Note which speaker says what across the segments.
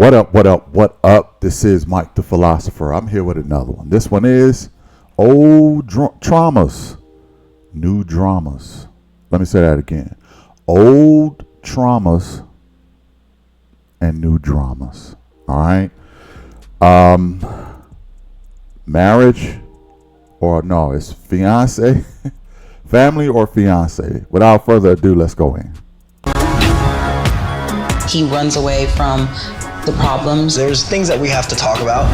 Speaker 1: What up, what up, what up? This is Mike the Philosopher. I'm here with another one. This one is old traumas, new dramas. Let me say that again. Old traumas and new dramas. All right. Marriage or no, it's fiance, family or fiance. Without further ado, let's go in.
Speaker 2: He runs away from the problems.
Speaker 3: There's things that we have to talk about.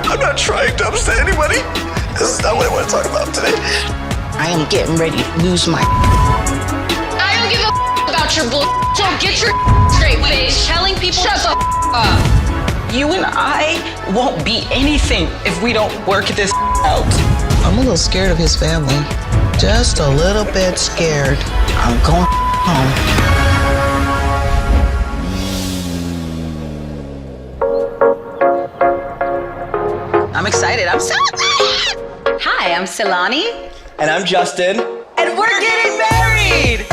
Speaker 3: I'm not trying to upset anybody. This is not what I want to talk about today.
Speaker 2: I am getting ready to lose my.
Speaker 4: I don't give a about your bull. So get your straight face. Telling people shut the up.
Speaker 2: You and I won't be anything if we don't work this out. I'm a little scared of his family. Just a little bit scared. I'm going home. I'm excited. I'm so excited.
Speaker 4: Hi, I'm Silani.
Speaker 3: And I'm Justin.
Speaker 2: And we're getting married.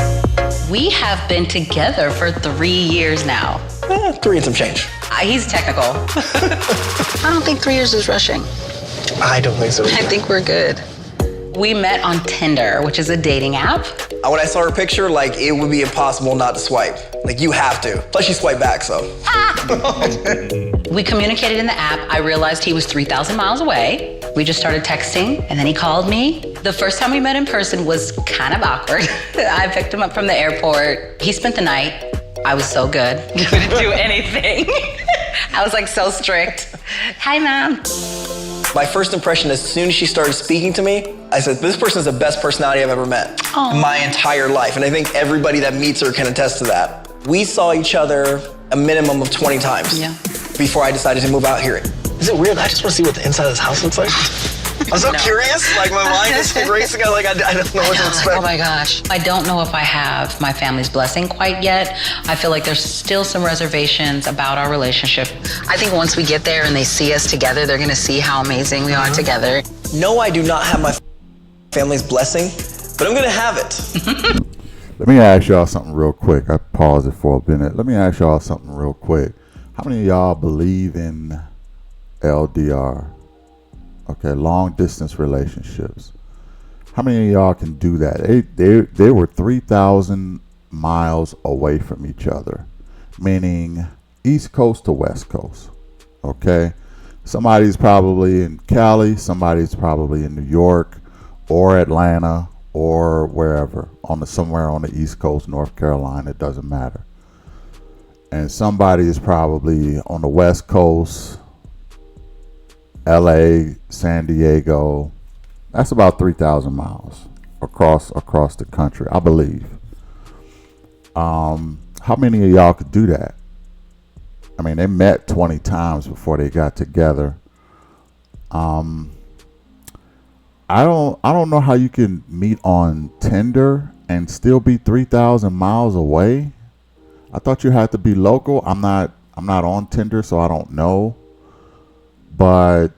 Speaker 4: We have been together for 3 years now.
Speaker 3: 3 and some change.
Speaker 4: He's technical.
Speaker 2: I don't think 3 years is rushing.
Speaker 3: I don't think so either.
Speaker 2: I think we're good.
Speaker 4: We met on Tinder, which is a dating app.
Speaker 3: When I saw her picture, like, it would be impossible not to swipe. Like, you have to. Plus, you swipe back, so.
Speaker 4: We communicated in the app. I realized he was 3,000 miles away. We just started texting, and then he called me. The first time we met in person was kind of awkward. I picked him up from the airport. He spent the night. I was so good. Couldn't do anything. I was like so strict. Hi, Mom.
Speaker 3: My first impression, as soon as she started speaking to me, I said, this person is the best personality I've ever met in my entire life. And I think everybody that meets her can attest to that. We saw each other a minimum of 20 times before I decided to move out here. Is it weird? I just want to see what the inside of this house looks like. I'm so curious. Like, my mind is racing. I don't know what to expect.
Speaker 4: Oh my gosh. I don't know if I have my family's blessing quite yet. I feel like there's still some reservations about our relationship.
Speaker 2: I think once we get there and they see us together, they're going to see how amazing we are together.
Speaker 3: No, I do not have my family's blessing, but I'm going to have it.
Speaker 1: Let me ask y'all something real quick. I paused it for a minute. Let me ask y'all something real quick. How many of y'all believe in LDR? Okay, long distance relationships. How many of y'all can do that? They were 3,000 miles away from each other, meaning East Coast to West Coast. Okay, somebody's probably in Cali, somebody's probably in New York or Atlanta or wherever somewhere on the East Coast, North Carolina. It doesn't matter. And somebody is probably on the West Coast, LA, San Diego. That's about 3,000 miles across the country, I believe. How many of y'all could do that? I mean, they met 20 times before they got together. I don't know how you can meet on Tinder and still be 3,000 miles away. I thought you had to be local. I'm not on Tinder, so I don't know. But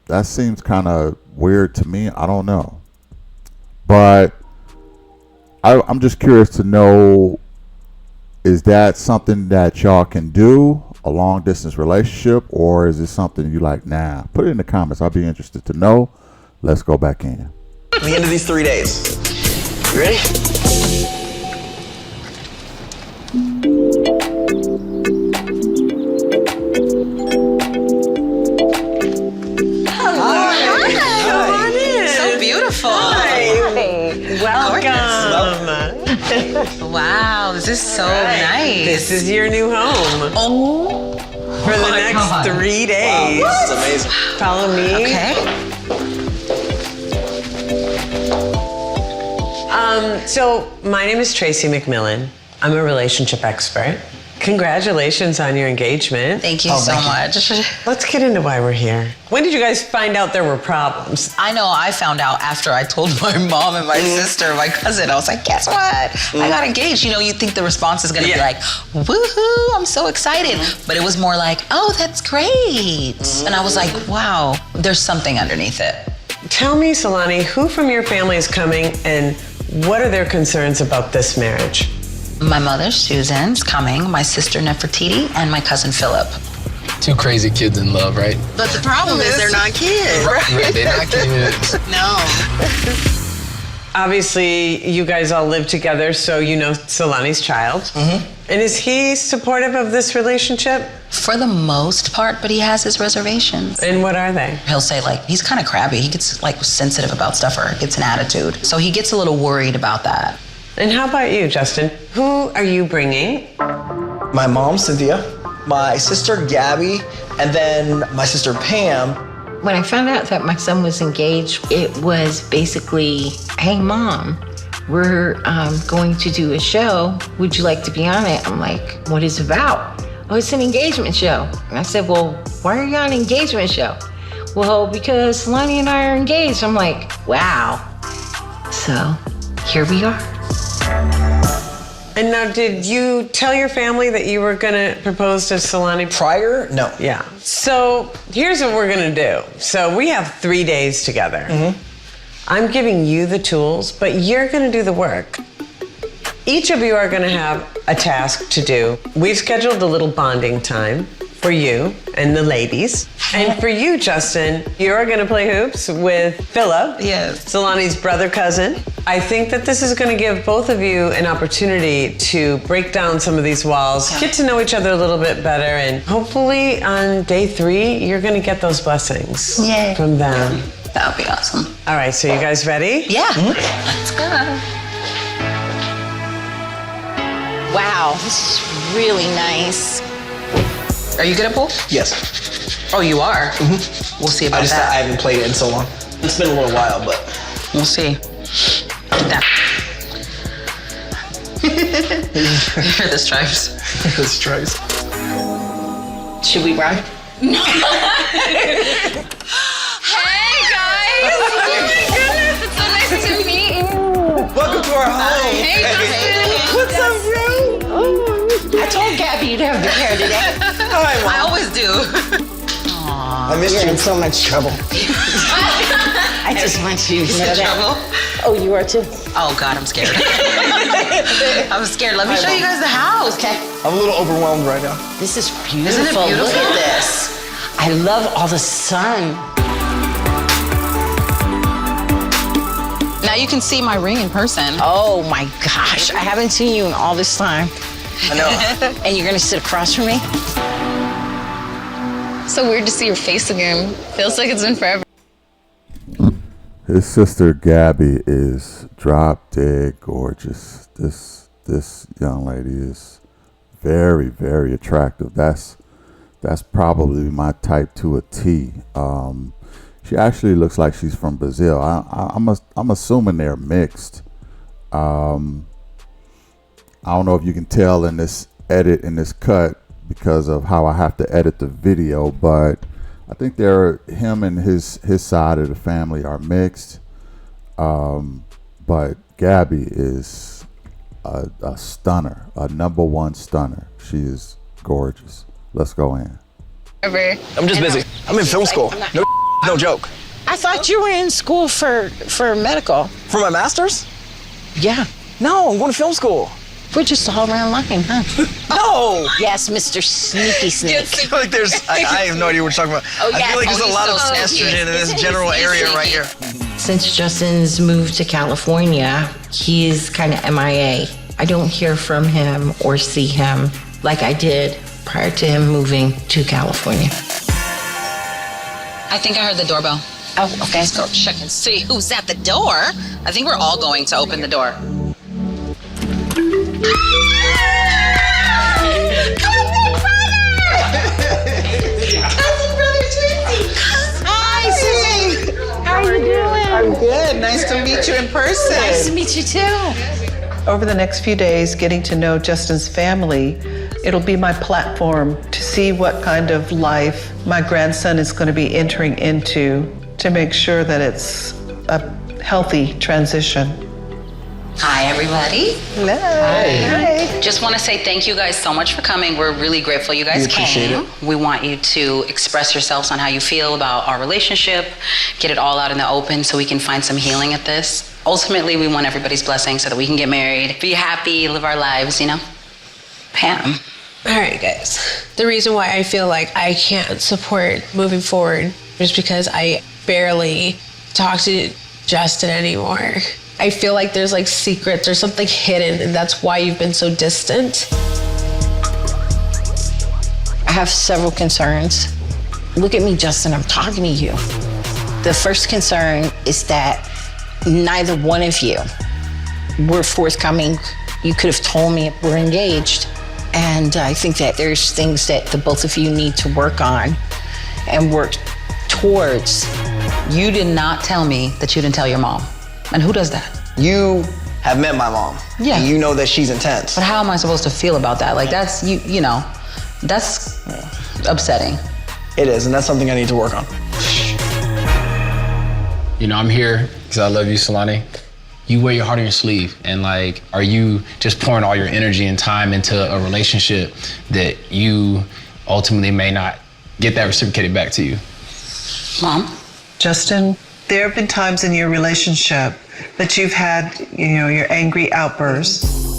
Speaker 1: that seems kind of weird to me. I don't know. But I'm just curious to know, is that something that y'all can do, a long distance relationship, or is it something you like, nah? Put it in the comments. I'll be interested to know. Let's go back in.
Speaker 3: At the end of these 3 days. You ready?
Speaker 2: Wow, this is so nice.
Speaker 5: This is your new home.
Speaker 2: Oh.
Speaker 5: For the next 3 days.
Speaker 3: Wow, this is amazing.
Speaker 5: Follow me.
Speaker 2: Okay.
Speaker 5: So my name is Tracy McMillan. I'm a relationship expert. Congratulations on your engagement.
Speaker 2: Thank you so much.
Speaker 5: Let's get into why we're here. When did you guys find out there were problems?
Speaker 2: I know I found out after I told my mom and my sister, my cousin. I was like, guess what? I got engaged. You know, you think the response is going to be like, woohoo, I'm so excited. But it was more like, oh, that's great. And I was like, wow, there's something underneath it.
Speaker 5: Tell me, Silani, who from your family is coming and what are their concerns about this marriage?
Speaker 2: My mother, Susan's coming, my sister, Nefertiti, and my cousin, Philip.
Speaker 6: Two crazy kids in love, right?
Speaker 7: But the problem is they're not kids.
Speaker 6: Right, they're not kids.
Speaker 7: No.
Speaker 5: Obviously, you guys all live together, so you know Solani's child. Mm-hmm. And is he supportive of this relationship?
Speaker 2: For the most part, but he has his reservations.
Speaker 5: And what are they?
Speaker 2: He'll say, like, he's kind of crabby. He gets, like, sensitive about stuff or gets an attitude. So he gets a little worried about that.
Speaker 5: And how about you, Justin? Who are you bringing?
Speaker 3: My mom, Cynthia, my sister, Gabby, and then my sister, Pam.
Speaker 8: When I found out that my son was engaged, it was basically, hey, Mom, we're going to do a show. Would you like to be on it? I'm like, what is it about? Oh, it's an engagement show. And I said, well, why are you on an engagement show? Well, because Lonnie and I are engaged. I'm like, wow. So here we are.
Speaker 5: And now, did you tell your family that you were going to propose to Solani?
Speaker 3: Prior? No.
Speaker 5: Yeah. So here's what we're going to do. So we have 3 days together. Mm-hmm. I'm giving you the tools, but you're going to do the work. Each of you are going to have a task to do. We've scheduled a little bonding time for you and the ladies. And for you, Justin, you're going to play hoops with Philip.
Speaker 2: Yes.
Speaker 5: Solani's brother cousin. I think that this is going to give both of you an opportunity to break down some of these walls, get to know each other a little bit better, and hopefully on day 3, you're going to get those blessings from them.
Speaker 2: That would be awesome.
Speaker 5: All right, so you guys ready?
Speaker 2: Yeah. Let's go.
Speaker 8: Wow, this is really nice.
Speaker 2: Are you good at pool?
Speaker 3: Yes.
Speaker 2: Oh, you are? Mm-hmm. We'll see about that.
Speaker 3: I haven't played it in so long. It's been a little while, but.
Speaker 2: We'll see. That. You hear the stripes?
Speaker 3: The stripes.
Speaker 8: Should we run?
Speaker 2: Hey guys! Oh my goodness, it's so nice to meet you.
Speaker 3: Welcome to our home.
Speaker 2: Hey, Justin.
Speaker 3: What's up, bro?
Speaker 8: I told Gabby you'd have your hair today.
Speaker 3: Hi, Mom.
Speaker 2: I always do.
Speaker 3: I missed
Speaker 8: You're
Speaker 3: you.
Speaker 8: in so much trouble. I just want you to know that.
Speaker 2: Trouble?
Speaker 8: Oh, you are too?
Speaker 2: Oh God, I'm scared. I'm scared. Let me show you guys the house.
Speaker 8: Okay.
Speaker 3: I'm a little overwhelmed right now.
Speaker 8: This is beautiful.
Speaker 2: Isn't it beautiful?
Speaker 8: Look at this. I love all the sun.
Speaker 2: Now you can see my ring in person.
Speaker 8: Oh my gosh, I haven't seen you in all this time.
Speaker 3: I know.
Speaker 8: And you're gonna sit across from me?
Speaker 9: So weird to see your face again. Feels like it's been forever.
Speaker 1: His sister Gabby is drop dead gorgeous. This young lady is very, very attractive. That's probably my type to a T. She actually looks like she's from Brazil. I'm assuming they're mixed. I don't know if you can tell in this edit, in this cut, because of how I have to edit the video, but I think him and his side of the family are mixed. But Gabby is a stunner, a #1 stunner. She is gorgeous. Let's go in.
Speaker 3: I'm just busy. I'm in film school. No joke.
Speaker 8: I thought you were in school for medical.
Speaker 3: For my master's?
Speaker 8: Yeah.
Speaker 3: No, I'm going to film school.
Speaker 8: We're just all around lying, huh?
Speaker 3: No!
Speaker 8: Yes, Mr. Sneaky Snake.
Speaker 3: I feel like I have no idea what you're talking about. I feel like there's a lot of estrogen in this general area right here.
Speaker 8: Since Justin's moved to California, he's kind of MIA. I don't hear from him or see him like I did prior to him moving to California.
Speaker 2: I think I heard the doorbell.
Speaker 8: Oh, okay.
Speaker 2: Let's go check and see who's at the door. I think we're all going to open the door.
Speaker 8: Hi, Susie. How are you doing?
Speaker 7: I'm good. Nice to meet you in person.
Speaker 8: Nice to meet you too.
Speaker 10: Over the next few days, getting to know Justin's family, it'll be my platform to see what kind of life my grandson is going to be entering into to make sure that it's a healthy transition.
Speaker 2: Hi, everybody.
Speaker 10: Hello. Hi.
Speaker 2: Just want to say thank you guys so much for coming. We're really grateful you guys
Speaker 3: We appreciate
Speaker 2: came.
Speaker 3: it.
Speaker 2: We want you to express yourselves on how you feel about our relationship, get it all out in the open so we can find some healing at this.
Speaker 4: Ultimately, we want everybody's blessing so that we can get married, be happy, live our lives, you know? Pam.
Speaker 11: All right, guys. The reason why I feel like I can't support moving forward is because I barely talk to Justin anymore. I feel like there's like secrets or something hidden, and that's why you've been so distant.
Speaker 8: I have several concerns. Look at me, Justin, I'm talking to you. The first concern is that neither one of you were forthcoming. You could have told me we're engaged. And I think that there's things that the both of you need to work on and work towards.
Speaker 4: You did not tell me that you didn't tell your mom. And who does that?
Speaker 3: You have met my mom.
Speaker 4: Yeah.
Speaker 3: And you know that she's intense.
Speaker 4: But how am I supposed to feel about that? Like, that's, you know, that's upsetting.
Speaker 3: It is, and that's something I need to work on.
Speaker 6: You know, I'm here because I love you, Solani. You wear your heart on your sleeve, and like, are you just pouring all your energy and time into a relationship that you ultimately may not get that reciprocated back to you?
Speaker 4: Mom?
Speaker 10: Justin, there have been times in your relationship that you've had, your angry outbursts.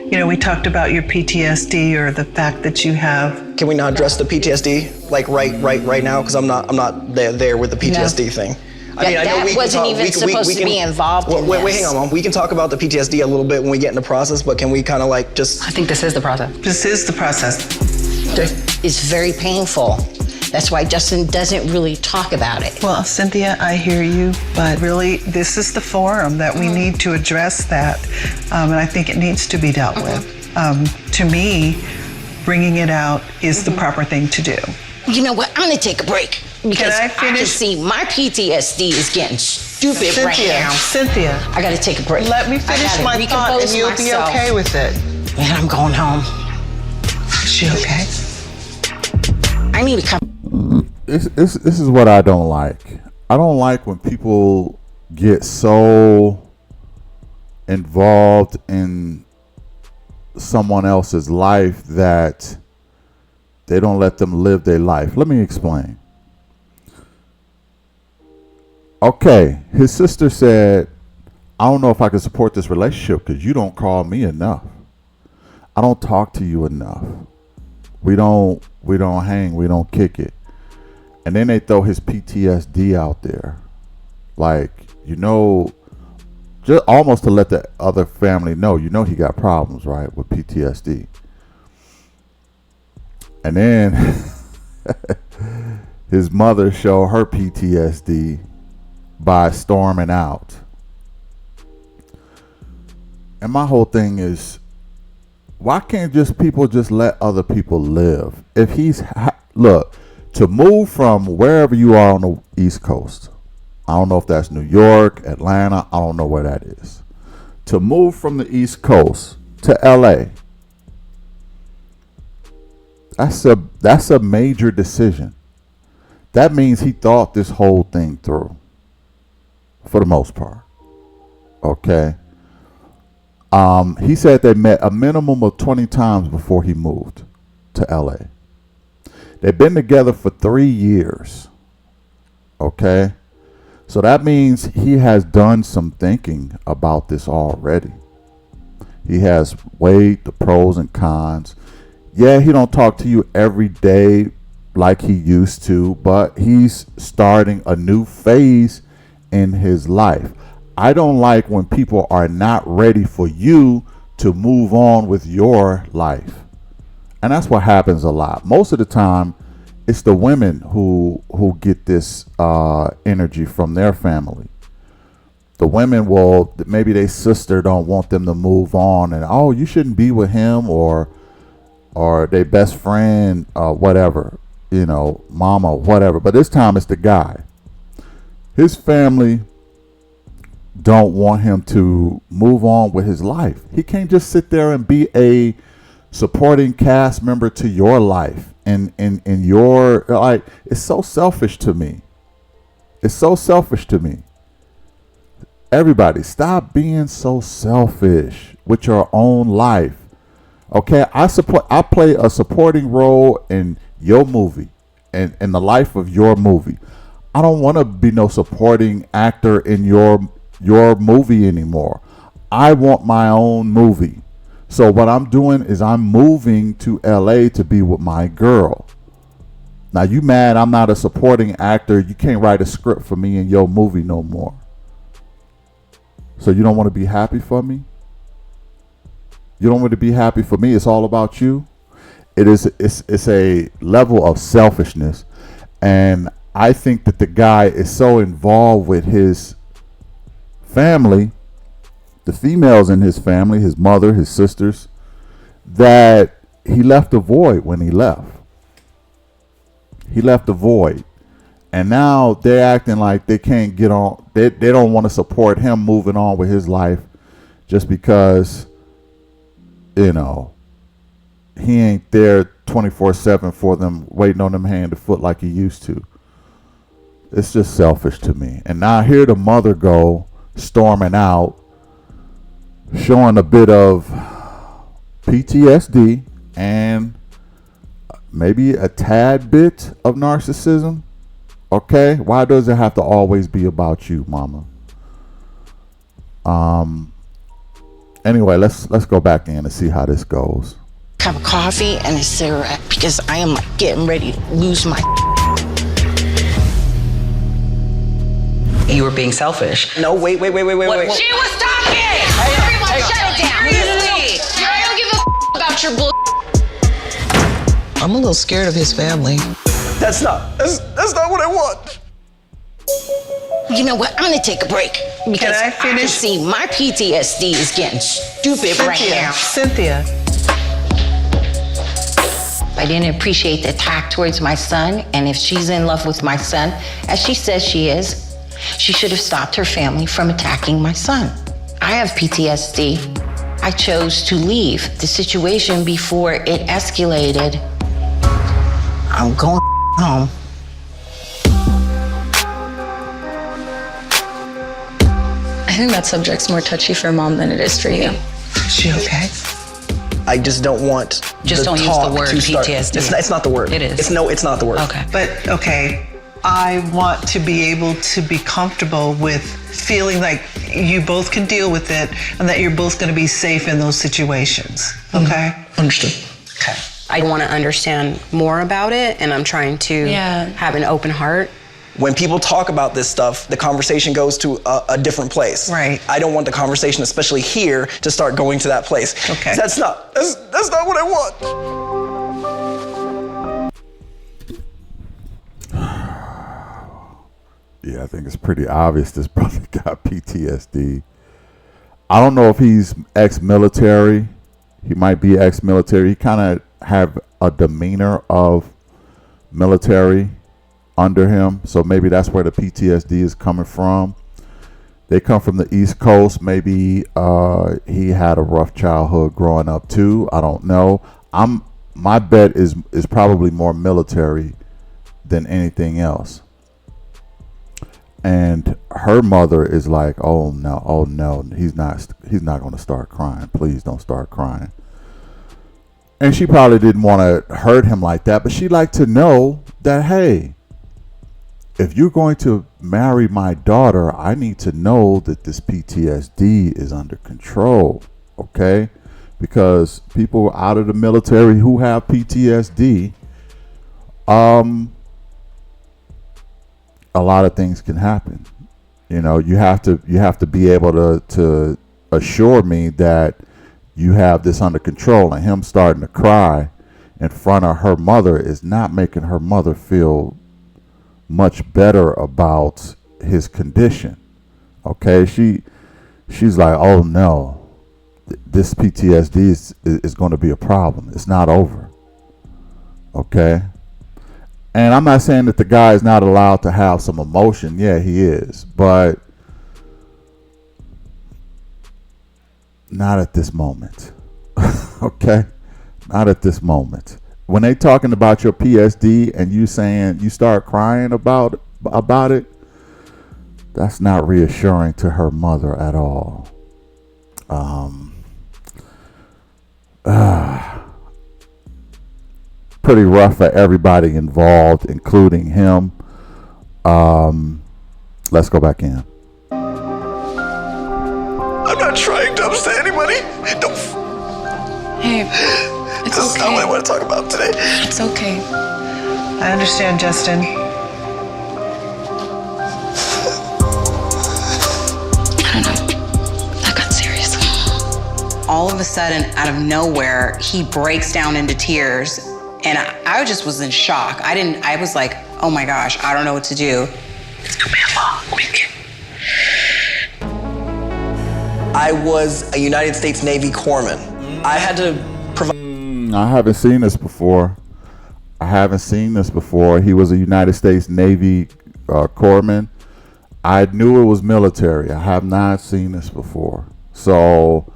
Speaker 10: We talked about your PTSD or the fact that you have.
Speaker 3: Can we not address the PTSD like right now? Because I'm not there with the PTSD thing.
Speaker 8: That wasn't even supposed to be involved in this.
Speaker 3: Wait, hang on, Mom. We can talk about the PTSD a little bit when we get in the process, but can we kind of like just...
Speaker 4: I think this is the process.
Speaker 10: This is the process.
Speaker 8: It's very painful. That's why Justin doesn't really talk about it.
Speaker 10: Well, Cynthia, I hear you, but really, this is the forum that we need to address that, and I think it needs to be dealt with. To me, bringing it out is the proper thing to do.
Speaker 8: You know what? I'm gonna take a break because
Speaker 10: Can I finish?
Speaker 8: can see my PTSD is getting stupid right now.
Speaker 10: Cynthia,
Speaker 8: I gotta take a break.
Speaker 10: let me finish my thought, and you'll be okay with it.
Speaker 8: Man, I'm going home.
Speaker 10: Is she okay?
Speaker 8: I need to come.
Speaker 1: This is what I don't like. I don't like when people get so involved in someone else's life that they don't let them live their life. Let me explain. Okay, his sister said, I don't know if I can support this relationship because you don't call me enough. I don't talk to you enough. We don't hang, we don't kick it. And then they throw his PTSD out there. Like, just almost to let the other family know, he got problems, right, with PTSD. And then his mother showed her PTSD by storming out. And my whole thing is, why can't people just let other people live? If he's, look, to move from wherever you are on the East Coast, I don't know if that's New York, Atlanta, I don't know where that is. To move from the East Coast to LA, that's a major decision. That means he thought this whole thing through, for the most part. Okay. He said they met a minimum of 20 times before he moved to LA. They've been together for 3 years. Okay. So that means he has done some thinking about this already. He has weighed the pros and cons. Yeah, he don't talk to you every day like he used to, but he's starting a new phase in his life. I don't like when people are not ready for you to move on with your life. And that's what happens a lot. Most of the time, it's the women who get this energy from their family. The women will, maybe their sister don't want them to move on, and oh, you shouldn't be with him, or their best friend, whatever, mama, whatever. But this time it's the guy. His family don't want him to move on with his life. He can't just sit there and be a supporting cast member to your life and in your, like, it's so selfish to me. It's so selfish to me. Everybody, stop being so selfish with your own life. Okay, I play a supporting role in your movie and in the life of your movie. I don't want to be no supporting actor in your movie anymore. I want my own movie. So what I'm doing is I'm moving to LA to be with my girl. Now you mad I'm not a supporting actor, you can't write a script for me in your movie no more. So you don't want to be happy for me? You don't want to be happy for me? It's all about you? It's a level of selfishness. And I think that the guy is so involved with his family, the females in his family, his mother, his sisters, that he left a void when he left. He left a void. And now they're acting like they can't get on. They don't want to support him moving on with his life just because, you know, he ain't there 24/7 for them, waiting on them hand to foot like he used to. It's just selfish to me. And now here the mother go storming out, showing a bit of PTSD and maybe a tad bit of narcissism. Okay, why does it have to always be about you, mama? Anyway, let's go back in and see how this goes.
Speaker 7: Cup of coffee and a cigarette because I am like getting ready to lose my.
Speaker 2: You were being selfish.
Speaker 3: No, wait.
Speaker 2: She was talking! Everyone shut it down. Seriously.
Speaker 9: I don't give a about your bull.
Speaker 7: I'm a little scared of his family.
Speaker 3: That's not what I want.
Speaker 7: You know what? I'm gonna take a break because
Speaker 10: I finish?
Speaker 7: can see my PTSD is getting stupid right now.
Speaker 10: Cynthia.
Speaker 8: I didn't appreciate the attack towards my son, and if she's in love with my son, as she says she is, she should have stopped her family from attacking my son. I have PTSD. I chose to leave the situation before it escalated. I'm going home.
Speaker 9: I think that subject's more touchy for mom than it is for you.
Speaker 10: Is she okay?
Speaker 3: I just don't want.
Speaker 2: Just don't use the
Speaker 3: talk
Speaker 2: word
Speaker 3: to start.
Speaker 2: PTSD.
Speaker 3: It's not the word.
Speaker 2: It is.
Speaker 3: It's not the word.
Speaker 2: Okay.
Speaker 10: But okay, I want to be able to be comfortable with feeling like you both can deal with it and that you're both going to be safe in those situations. Okay?
Speaker 3: Understood.
Speaker 10: Okay.
Speaker 12: I want to understand more about it, and I'm trying to have an open heart.
Speaker 3: When people talk about this stuff, the conversation goes to a different place.
Speaker 10: Right.
Speaker 3: I don't want the conversation, especially here, to start going to that place.
Speaker 10: Okay.
Speaker 3: That's not what I want.
Speaker 1: Yeah, I think it's pretty obvious this brother got PTSD. I don't know if he's ex-military. He might be ex-military. He kind of have a demeanor of military under him, so maybe that's where the PTSD is coming from. They come from the East Coast. Maybe he had a rough childhood growing up too. I don't know. My bet is probably more military than anything else. And her mother is like, oh no, he's not going to start crying. Please don't start crying. And she probably didn't want to hurt him like that, but she'd like to know that, hey, if you're going to marry my daughter, I need to know that this PTSD is under control, okay? Because people out of the military who have PTSD, a lot of things can happen. You know, you have to be able to assure me that you have this under control. And him starting to cry in front of her mother is not making her mother feel much better about his condition. Okay, she's like, oh no, this PTSD is going to be a problem. It's not over. Okay. And I'm not saying that the guy is not allowed to have some emotion. Yeah, he is, but not at this moment. Okay, not at this moment. When they talking about your PSD and you saying you start crying about it, that's not reassuring to her mother at all. Pretty rough for everybody involved, including him. Let's go back in.
Speaker 3: I'm not trying to upset anybody. Don't.
Speaker 9: Hey, it's
Speaker 3: This is not what I want to talk about today.
Speaker 9: It's okay.
Speaker 10: I understand, Justin.
Speaker 9: I don't know. That got serious.
Speaker 12: All of a sudden, out of nowhere, he breaks down into tears. And I just was in shock. I was like, oh my gosh, I don't know what to do.
Speaker 3: It's gonna be a long weekend. I was a United States Navy corpsman. I had to provide.
Speaker 1: I haven't seen this before. He was a United States Navy corpsman. I knew it was military. I have not seen this before. So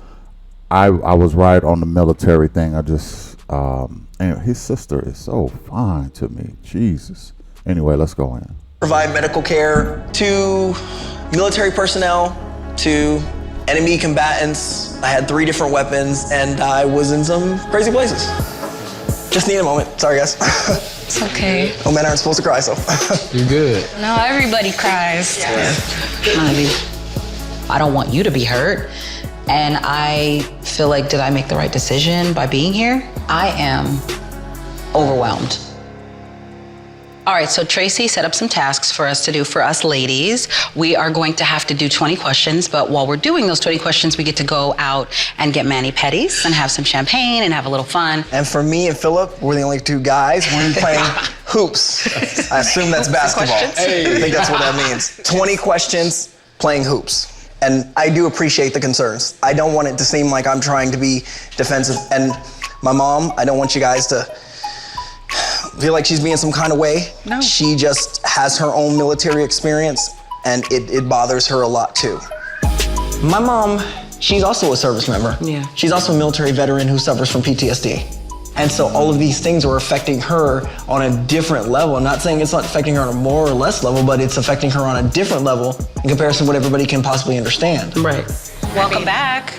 Speaker 1: I was right on the military thing. I just, anyway, his sister is so fine to me. Jesus. Anyway, let's go in.
Speaker 3: Provide medical care to military personnel, to enemy combatants. I had 3 different weapons, and I was in some crazy places. Just need a moment. Sorry, guys.
Speaker 9: It's okay.
Speaker 3: Oh, men aren't supposed to cry, so.
Speaker 6: You're good.
Speaker 9: No, everybody cries.
Speaker 2: I don't want you to be hurt. And I feel like, did I make the right decision by being here? I am overwhelmed. All right, so Tracy set up some tasks for us to do for us ladies. We are going to have to do 20 questions, but while we're doing those 20 questions, we get to go out and get mani-pedis and have some champagne and have a little fun.
Speaker 3: And for me and Philip, we're the only 2 guys. We're playing hoops. I assume that's basketball.
Speaker 2: Questions?
Speaker 3: I think that's what that means. 20 questions, playing hoops. And I do appreciate the concerns. I don't want it to seem like I'm trying to be defensive. And my mom, I don't want you guys to feel like she's being some kind of way.
Speaker 2: No.
Speaker 3: She just has her own military experience, and it bothers her a lot too. My mom, she's also a service member.
Speaker 2: Yeah.
Speaker 3: She's also a military veteran who suffers from PTSD. And so all of these things are affecting her on a different level. I'm not saying it's not affecting her on a more or less level, but it's affecting her on a different level in comparison to what everybody can possibly understand.
Speaker 2: Right.
Speaker 12: Welcome back.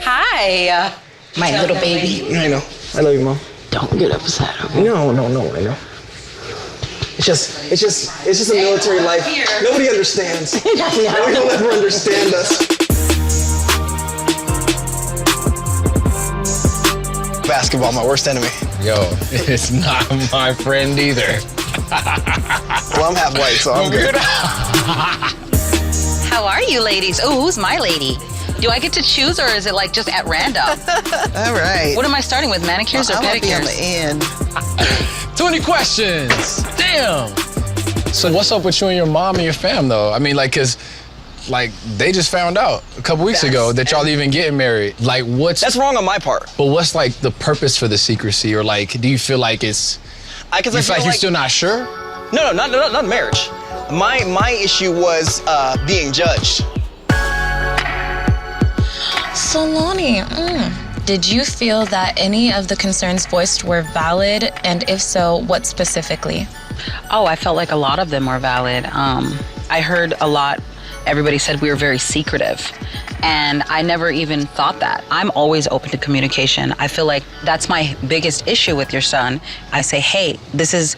Speaker 2: Hi, my little baby.
Speaker 3: I know. I love you, Mom.
Speaker 2: Don't get upset, okay?
Speaker 3: No, I know. It's just a military life. Nobody understands. Nobody will ever understand us. Basketball, my worst enemy.
Speaker 6: Yo, it's not my friend either.
Speaker 3: Well, I'm half white, so I'm good.
Speaker 2: How are you ladies? Oh, who's my lady? Do I get to choose, or is it like just at random?
Speaker 13: All right.
Speaker 2: What am I starting with, manicures or
Speaker 13: I'll
Speaker 2: pedicures?
Speaker 13: be on the end.
Speaker 6: 20 questions. Damn. So what's up with you and your mom and your fam, though? I mean, like, cause, like, they just found out a couple weeks ago that y'all even getting married. Like,
Speaker 3: That's wrong on my part.
Speaker 6: But what's like the purpose for the secrecy, or like, do you feel like it's?
Speaker 3: I
Speaker 6: feel like you're still not sure?
Speaker 3: No, not marriage. My issue was being judged.
Speaker 9: So, Lonnie, did you feel that any of the concerns voiced were valid? And if so, what specifically?
Speaker 2: Oh, I felt like a lot of them were valid. I heard a lot. Everybody said we were very secretive. And I never even thought that. I'm always open to communication. I feel like that's my biggest issue with your son. I say, hey, this is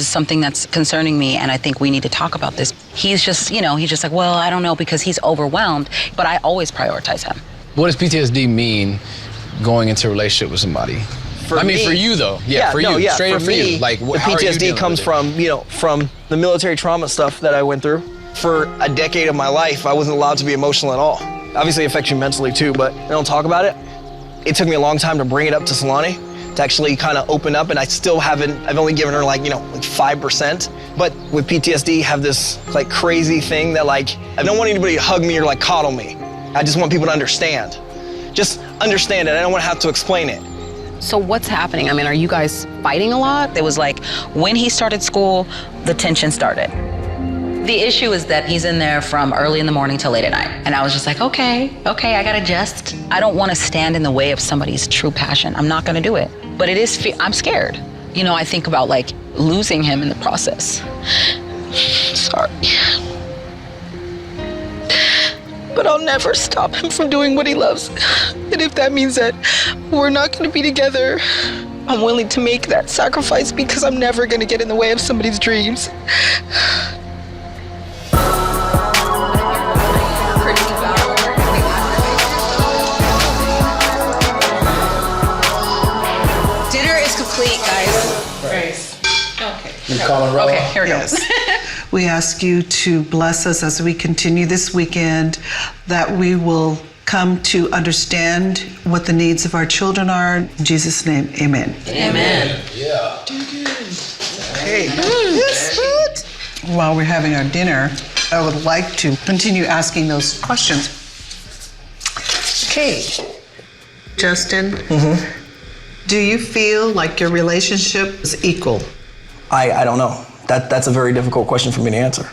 Speaker 2: something that's concerning me, and I think we need to talk about this. He's just, he's just like, well, I don't know, because he's overwhelmed, but I always prioritize him.
Speaker 6: What does PTSD mean going into a relationship with somebody? For you though. Straight up for you. Like,
Speaker 3: the
Speaker 6: how are you
Speaker 3: PTSD
Speaker 6: dealing
Speaker 3: comes
Speaker 6: with it?
Speaker 3: from the military trauma stuff that I went through. For a decade of my life, I wasn't allowed to be emotional at all. Obviously, it affects you mentally too, but I don't talk about it. It took me a long time to bring it up to Solani, to actually kind of open up, and I still haven't. I've only given her like 5%. But with PTSD, have this like crazy thing that like I don't want anybody to hug me or like coddle me. I just want people to understand. Just understand it. I don't want to have to explain it.
Speaker 12: So what's happening? I mean, are you guys fighting a lot?
Speaker 2: It was like when he started school, the tension started. The issue is that he's in there from early in the morning till late at night. And I was just like, okay, I gotta adjust. I don't want to stand in the way of somebody's true passion. I'm not gonna do it. But I'm scared. I think about like losing him in the process. Sorry. But I'll never stop him from doing what he loves. And if that means that we're not gonna be together,
Speaker 14: I'm willing to make that sacrifice because I'm never going to get in the way of somebody's dreams.
Speaker 12: Dinner is complete, guys.
Speaker 5: Grace.
Speaker 11: Okay.
Speaker 12: Okay, here we go.
Speaker 10: We ask you to bless us as we continue this weekend, that we will come to understand what the needs of our children are. In Jesus' name, amen.
Speaker 12: Amen.
Speaker 6: Yeah.
Speaker 10: Okay. While we're having our dinner, I would like to continue asking those questions. Okay. Justin, do you feel like your relationship is equal?
Speaker 3: I don't know. That's a very difficult question for me to answer.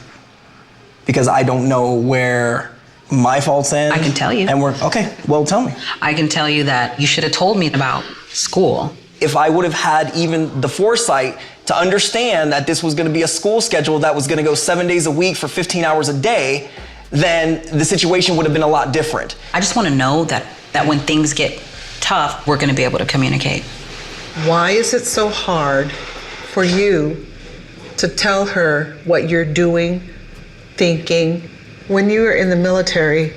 Speaker 3: Because I don't know where my faults end.
Speaker 4: I can tell you.
Speaker 3: And okay, well, tell me.
Speaker 4: I can tell you that you should have told me about school.
Speaker 3: If I would have had even the foresight to understand that this was going to be a school schedule that was going to go 7 days a week for 15 hours a day, then the situation would have been a lot different.
Speaker 4: I just want to know that when things get tough, we're going to be able to communicate.
Speaker 10: Why is it so hard for you to tell her what you're doing, thinking? When you were in the military,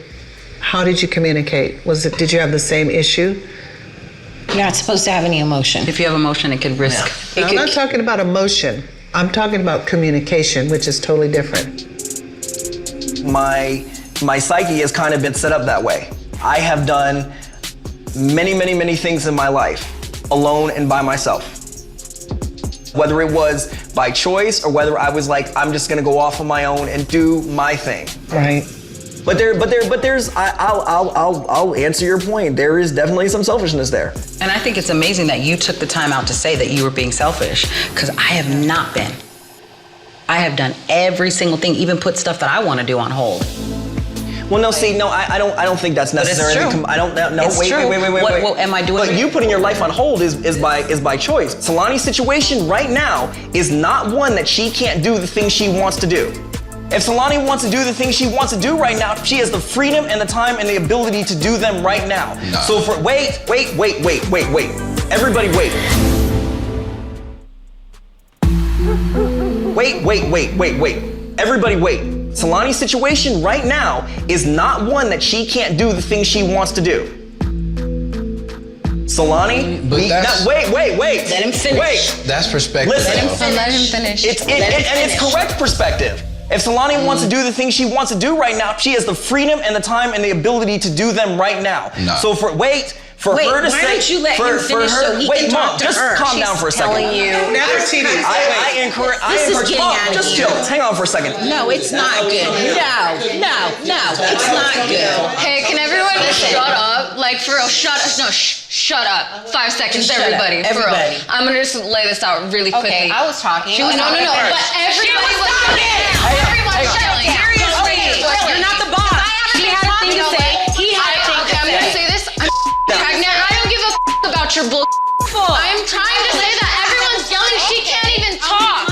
Speaker 10: how did you communicate? Did you have the same issue?
Speaker 8: You're not supposed to have any emotion.
Speaker 4: If you have emotion, it could risk.
Speaker 10: I'm not talking about emotion. I'm talking about communication, which is totally different.
Speaker 3: My psyche has kind of been set up that way. I have done many, many, many things in my life, alone and by myself. Whether it was by choice or whether I was like, I'm just gonna go off on my own and do my thing.
Speaker 10: Right.
Speaker 3: But there's, I'll answer your point. There is definitely some selfishness there.
Speaker 4: And I think it's amazing that you took the time out to say that you were being selfish, because I have not been. I have done every single thing, even put stuff that I want to do on hold.
Speaker 3: Well, no, see, no, I don't think that's necessary.
Speaker 4: But it's true.
Speaker 3: I don't. No,
Speaker 4: It's
Speaker 3: wait.
Speaker 4: true. What am I doing?
Speaker 3: But you putting your life on hold is by choice. Solani's situation right now is not one that she can't do the things she wants to do. If Solani wants to do the things she wants to do right now, she has the freedom and the time and the ability to do them right now.
Speaker 6: No.
Speaker 3: So wait. Everybody wait. Wait. Everybody wait. Solani's situation right now is not one that she can't do the things she wants to do. Solani, wait.
Speaker 8: Let him finish.
Speaker 3: Wait.
Speaker 6: That's perspective.
Speaker 3: Listen.
Speaker 9: Let him finish.
Speaker 3: It's correct perspective. If Solani wants to do the things she wants to do right now, she has the freedom and the time and the ability to do them right now.
Speaker 6: No.
Speaker 3: So for her to
Speaker 8: why
Speaker 3: say,
Speaker 8: don't you let him finish so he can talk to
Speaker 3: just
Speaker 8: her?
Speaker 3: calm down for a second.
Speaker 12: Telling you.
Speaker 3: I encourage. Just chill. Hang on for a second.
Speaker 8: No, it's not good. No, it's not good.
Speaker 9: Hey, can everyone just shut up? Like, for real, shut up. 5 seconds,
Speaker 8: Just shut up.
Speaker 9: everybody. For
Speaker 8: Everybody.
Speaker 9: real. I'm gonna just lay this out really quickly.
Speaker 12: Okay, I was talking.
Speaker 9: No. But everybody was talking. Everyone was yelling. Seriously.
Speaker 12: You're not the boss.
Speaker 9: She had a thing to say. He had a thing to say. I'm gonna say this. I'm pregnant. I don't give a about your bull. I'm trying to say that everyone's yelling. She can't even talk.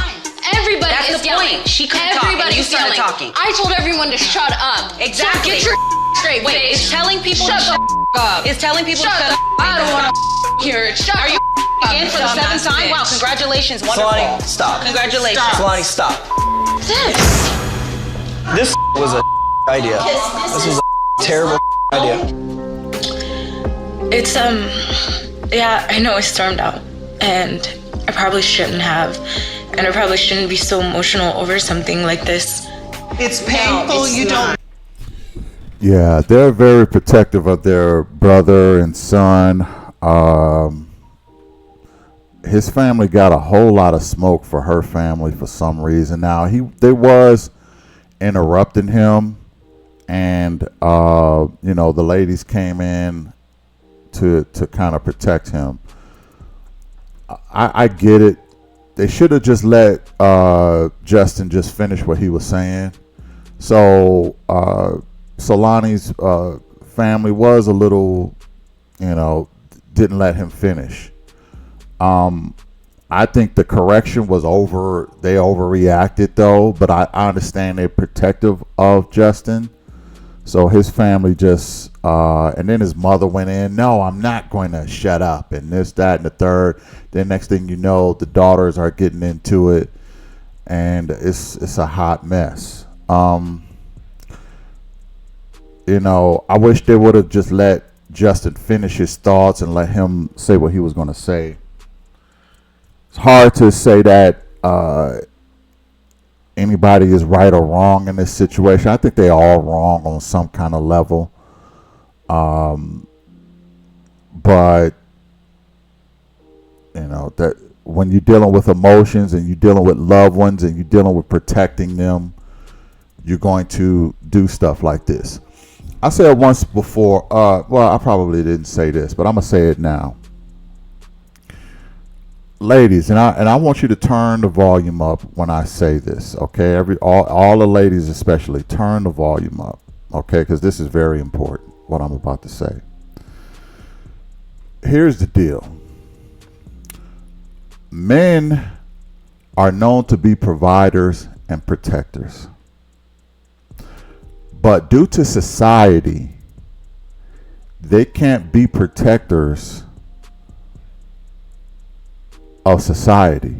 Speaker 9: Everybody is yelling.
Speaker 12: She couldn't talk, and you
Speaker 9: Everybody's
Speaker 12: started
Speaker 9: yelling.
Speaker 12: talking.
Speaker 9: I told everyone to shut up.
Speaker 12: Exactly.
Speaker 9: So get your straight.
Speaker 12: Wait, is telling people
Speaker 9: Shut
Speaker 12: to
Speaker 9: the
Speaker 12: shut up? Is telling people to shut up?
Speaker 9: I don't want to hear it. Shut
Speaker 12: Are you in for the seventh time? Wow, congratulations. Wonderful.
Speaker 3: Solani, stop.
Speaker 12: Congratulations.
Speaker 3: Solani, stop. This was a idea. This was a terrible idea.
Speaker 9: It's yeah, I know I stormed out, and I probably shouldn't have, and I probably shouldn't be so emotional over something like this.
Speaker 10: It's painful. You don't.
Speaker 1: Yeah, they're very protective of their brother and son. His family got a whole lot of smoke for her family for some reason. Now they was interrupting him, and the ladies came in to kind of protect him. I get it. They should have just let Justin just finish what he was saying. So Solani's family was a little, didn't let him finish. I think the correction was they overreacted though, but I understand they're protective of Justin. So his family just, and then his mother went in, no, I'm not going to shut up, and this, that, and the third. Then next thing you know, the daughters are getting into it, and it's a hot mess. You know, I wish they would have just let Justin finish his thoughts and let him say what he was going to say. It's hard to say that anybody is right or wrong in this situation. I think they're all wrong on some kind of level. But you know that when you're dealing with emotions and you're dealing with loved ones and you're dealing with protecting them, you're going to do stuff like this. I said once before, well, I probably didn't say this, but I'm gonna say it now. Ladies, and I want you to turn the volume up when I say this, okay? All the ladies especially, turn the volume up, okay? Because this is very important, what I'm about to say. Here's the deal. Men are known to be providers and protectors. But due to society, they can't be protectors of society.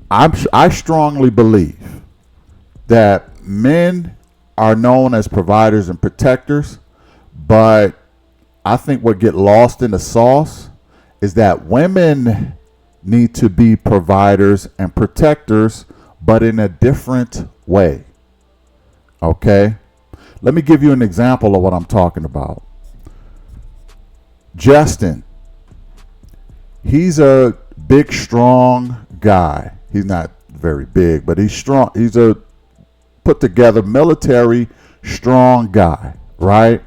Speaker 1: I strongly believe that men are known as providers and protectors, but I think what get lost in the sauce is that women need to be providers and protectors, but in a different way. Okay? Let me give you an example of what I'm talking about. Justin, he's a big, strong guy. He's not very big, but he's strong. He's a put together military strong guy, right?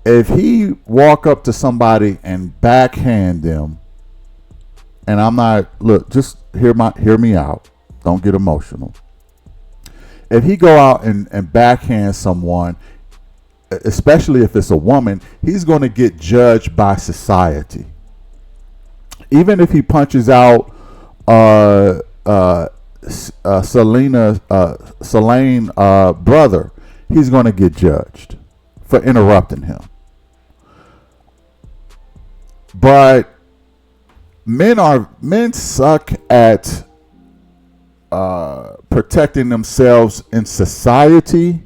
Speaker 1: If he walk up to somebody and backhand them, and I'm not, look, just hear me out. Don't get emotional. If he go out and backhand someone, especially if it's a woman, he's going to get judged by society. Even if he punches out Selene's brother, he's going to get judged for interrupting him. But men suck at protecting themselves in society.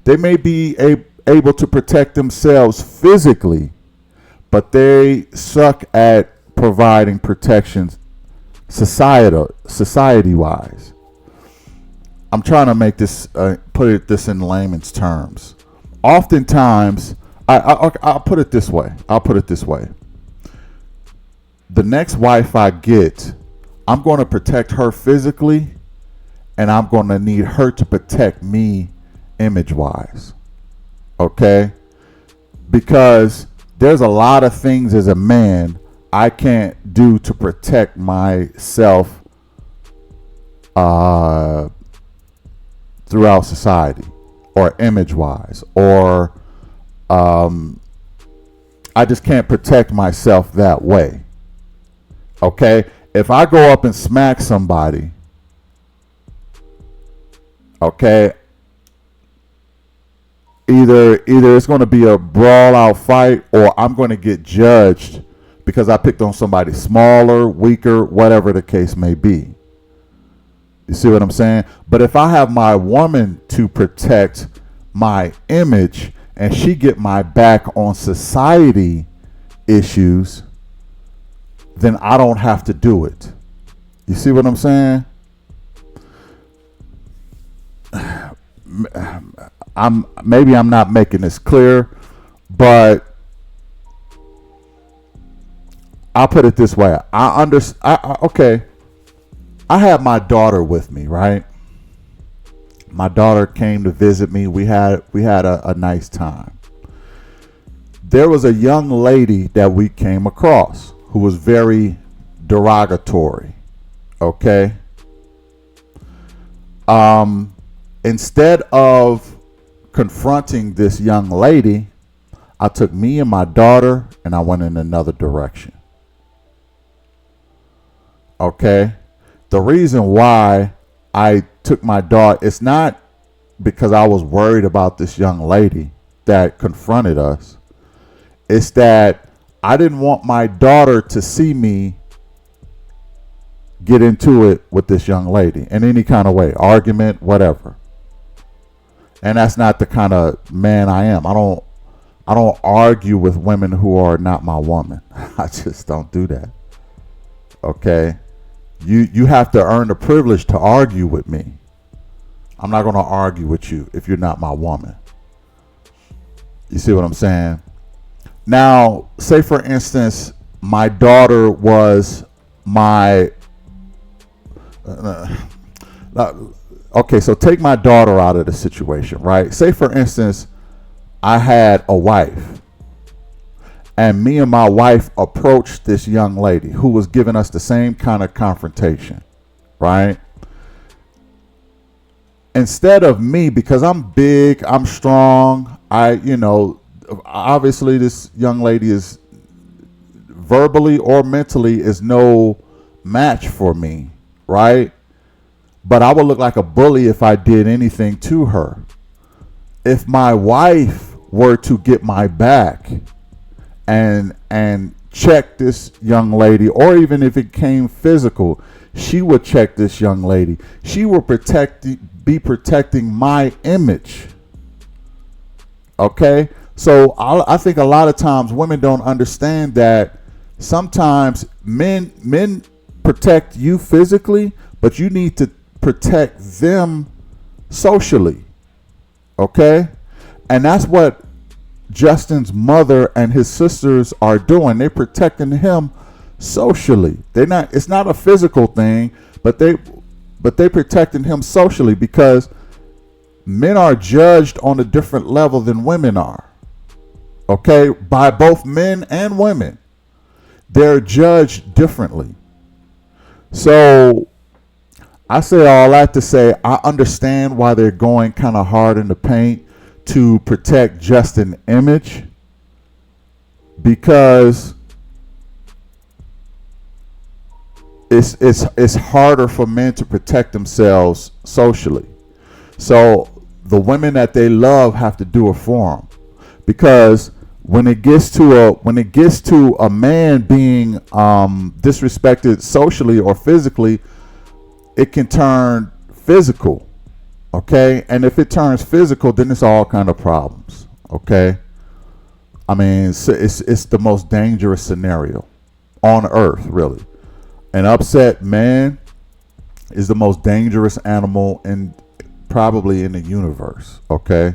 Speaker 1: They may be able to protect themselves physically, but they suck at providing protections society-wise. I'm trying to make this put this in layman's terms. Oftentimes, I'll put it this way. The next wife I get, I'm going to protect her physically, and I'm going to need her to protect me image-wise. Okay? Because there's a lot of things as a man I can't do to protect myself throughout society, or image-wise, or I just can't protect myself that way. Okay? If I go up and smack somebody, okay, either it's going to be a brawl out fight, or I'm going to get judged because I picked on somebody smaller, weaker, whatever the case may be. You see what I'm saying? But if I have my woman to protect my image and she get my back on society issues, then I don't have to do it. You see what I'm saying? Maybe I'm not making this clear, but I'll put it this way. Okay. I had my daughter with me, right? My daughter came to visit me. We had a nice time. There was a young lady that we came across who was very derogatory. Okay? Instead of confronting this young lady, I took me and my daughter and I went in another direction. Okay? The reason why I took my daughter, it's not because I was worried about this young lady that confronted us. It's that I didn't want my daughter to see me get into it with this young lady in any kind of way, argument, whatever. And that's not the kind of man I am. I don't argue with women who are not my woman. I just don't do that. Okay? You have to earn the privilege to argue with me. I'm not going to argue with you if you're not my woman. You see what I'm saying? Now, say for instance, my daughter was my okay, so take my daughter out of the situation, right? Say for instance, I had a wife, and me and my wife approached this young lady who was giving us the same kind of confrontation, right? Instead of me, because I'm big, I'm strong, obviously this young lady is verbally or mentally is no match for me, right? But I would look like a bully if I did anything to her. If my wife were to get my back and check this young lady, or even if it came physical, she would check this young lady. She would be protecting my image. Okay? So I think a lot of times women don't understand that sometimes men protect you physically, but you need to protect them socially. Okay? And that's what Justin's mother and his sisters are doing. They're protecting him socially. It's not a physical thing, but they're protecting him socially, because men are judged on a different level than women are. Okay? By both men and women. They're judged differently. So I say all that to say I understand why they're going kind of hard in the paint to protect Justin's image, because it's harder for men to protect themselves socially. So the women that they love have to do it for them, because when it gets to a man being disrespected socially or physically, it can turn physical. Okay? And if it turns physical, then it's all kind of problems. Okay? I mean, it's the most dangerous scenario on earth, really. An upset man is the most dangerous animal probably in the universe. Okay?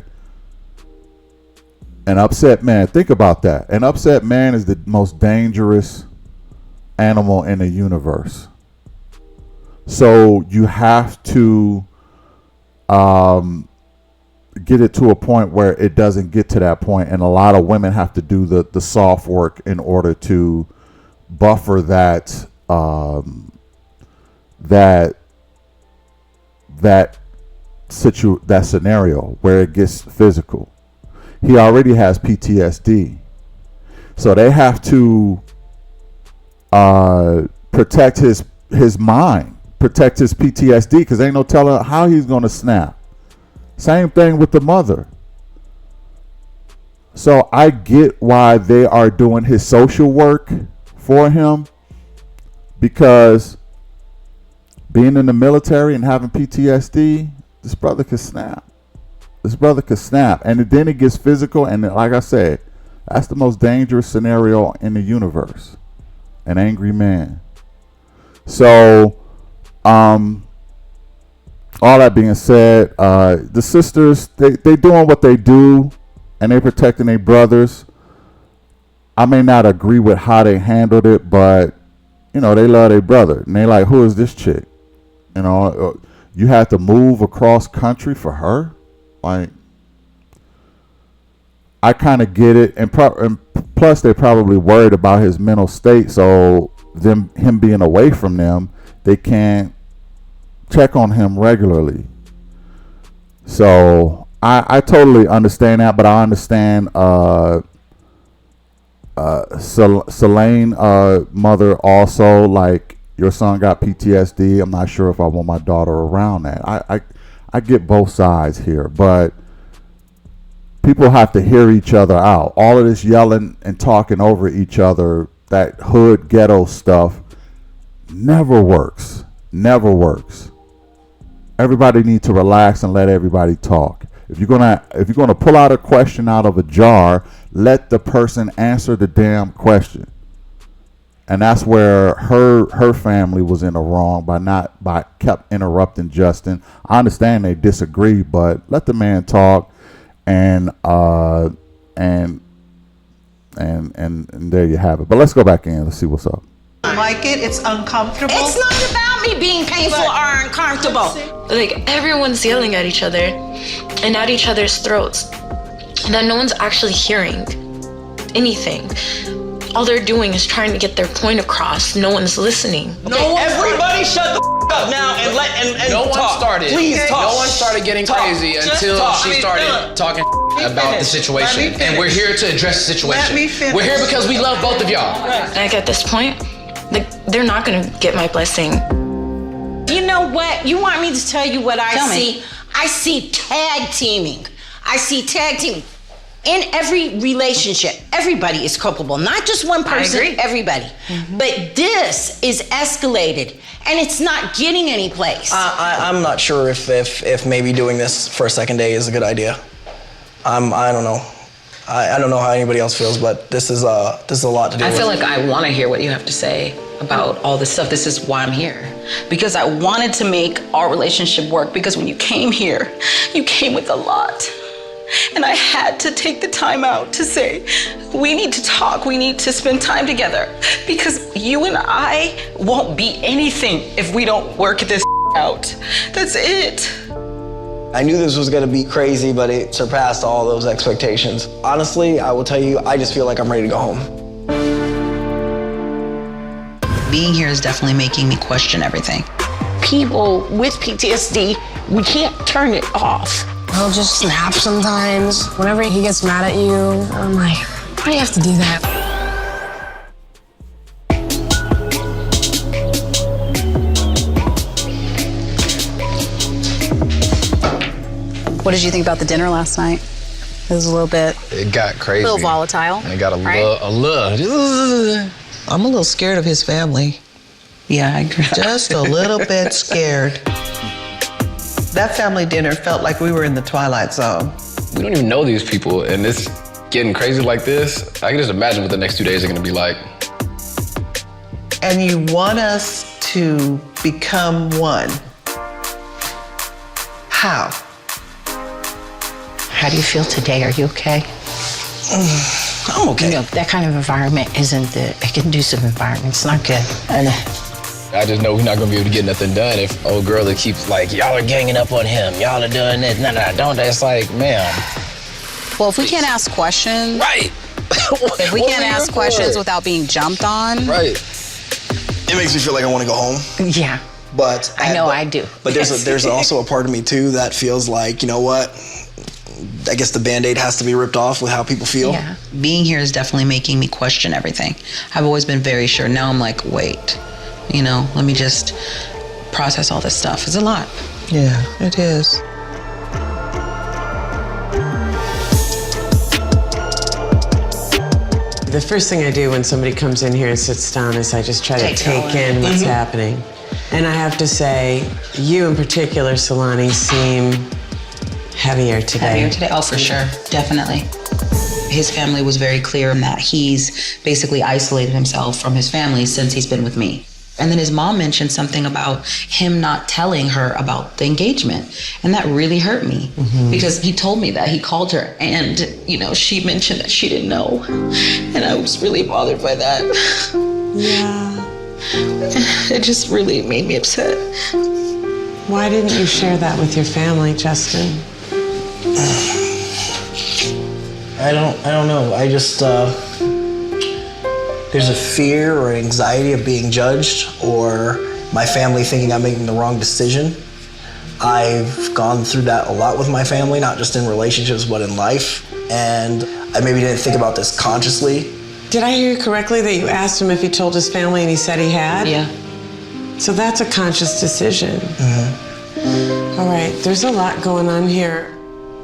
Speaker 1: An upset man, think about that. An upset man is the most dangerous animal in the universe. So you have to get it to a point where it doesn't get to that point, and a lot of women have to do the soft work in order to buffer that scenario where it gets physical. He already has PTSD, so they have to protect his mind, protect his PTSD, because ain't no telling how he's going to snap. Same thing with the mother. So I get why they are doing his social work for him, because being in the military and having PTSD, this brother could snap. And then it gets physical, and like I said, that's the most dangerous scenario in the universe. An angry man. So all that being said, the sisters, they doing what they do, and they protecting their brothers. I may not agree with how they handled it, but they love their brother, and they like, who is this chick? You had to move across country for her. Like, I kind of get it, and plus they're probably worried about his mental state, so him being away from them, they can't check on him regularly. So I totally understand that, but I understand Selene mother also. Like, your son got PTSD. I'm not sure if I want my daughter around that. I get both sides here, but people have to hear each other out. All of this yelling and talking over each other, that hood ghetto stuff, never works. Never works. Everybody needs to relax and let everybody talk. If you're gonna pull out a question out of a jar, let the person answer the damn question. And that's where her family was in the wrong by kept interrupting Justin. I understand they disagree, but let the man talk, and there you have it. But let's go back in. Let's see what's up.
Speaker 10: Like it? It's uncomfortable.
Speaker 7: It's not about me being painful or uncomfortable.
Speaker 9: Like, everyone's yelling at each other and at each other's throats, that no one's actually hearing anything. All they're doing is trying to get their point across. No one's listening.
Speaker 3: Everybody shut the up now and
Speaker 6: no
Speaker 3: talk.
Speaker 6: one started.
Speaker 3: Please talk.
Speaker 6: No one started getting crazy until she started talking about the situation. And we're here to address the situation.
Speaker 10: Let me finish.
Speaker 6: We're here because we love both of y'all.
Speaker 9: Like, at this point, like, they're not gonna get my blessing.
Speaker 7: You know what? You want me to tell you what I
Speaker 12: Tell me.
Speaker 7: see? I see tag teaming. I see tag teaming. In every relationship, everybody is culpable. Not just one person, everybody. But this is escalated, and it's not getting any place.
Speaker 3: I'm not sure if maybe doing this for a second day is a good idea. I don't know. I don't know how anybody else feels, but this is a lot to do with.
Speaker 2: I feel like I want to hear what you have to say about all this stuff. This is why I'm here. Because I wanted to make our relationship work, because when you came here, you came with a lot. And I had to take the time out to say, we need to talk, we need to spend time together. Because you and I won't be anything if we don't work this out. That's it.
Speaker 3: I knew this was gonna be crazy, but it surpassed all those expectations. Honestly, I will tell you, I just feel like I'm ready to go home.
Speaker 2: Being here is definitely making me question everything.
Speaker 7: People with PTSD, we can't turn it off.
Speaker 11: He'll just snap sometimes. Whenever he gets mad at you, I'm like, why do you have to do that?
Speaker 12: What did you think about the dinner last night? It was a little bit...
Speaker 6: It got crazy.
Speaker 12: A little volatile.
Speaker 6: And it got a little.
Speaker 13: I'm a little scared of his family.
Speaker 2: Yeah, I agree.
Speaker 13: Just a little bit scared.
Speaker 10: That family dinner felt like we were in the Twilight Zone.
Speaker 6: We don't even know these people, and it's getting crazy like this. I can just imagine what the next 2 days are gonna be like.
Speaker 10: And you want us to become one. How?
Speaker 8: How do you feel today? Are you okay?
Speaker 3: I'm okay.
Speaker 8: You know, that kind of environment isn't a conducive environment. It's not good.
Speaker 6: I just know we're not gonna be able to get nothing done if old girl that keeps like, y'all are ganging up on him, y'all are doing this, no, don't. It's like, ma'am.
Speaker 12: Well, if we can't ask questions...
Speaker 6: Right.
Speaker 12: If we can't ask questions without being jumped on...
Speaker 6: Right.
Speaker 3: It makes me feel like I want to go home.
Speaker 8: Yeah.
Speaker 3: But
Speaker 8: I do.
Speaker 3: But there's also a part of me too that feels like, you know what? I guess the Band-Aid has to be ripped off with how people feel.
Speaker 2: Yeah. Being here is definitely making me question everything. I've always been very sure. Now I'm like, wait, let me just process all this stuff. It's a lot.
Speaker 13: Yeah, it is.
Speaker 5: The first thing I do when somebody comes in here and sits down is I just try to take in what's happening. And I have to say, you in particular, Solani, seem heavier today.
Speaker 2: Heavier today? Oh, for sure. Definitely. His family was very clear in that he's basically isolated himself from his family since he's been with me. And then his mom mentioned something about him not telling her about the engagement. And that really hurt me because he told me that. He called her and, she mentioned that she didn't know. And I was really bothered by that.
Speaker 5: Yeah.
Speaker 2: It just really made me upset.
Speaker 5: Why didn't you share that with your family, Justin?
Speaker 3: I don't know. I just, there's a fear or anxiety of being judged or my family thinking I'm making the wrong decision. I've gone through that a lot with my family, not just in relationships, but in life. And I maybe didn't think about this consciously.
Speaker 5: Did I hear you correctly that you asked him if he told his family and he said he had?
Speaker 2: Yeah.
Speaker 5: So that's a conscious decision. All right, there's a lot going on here.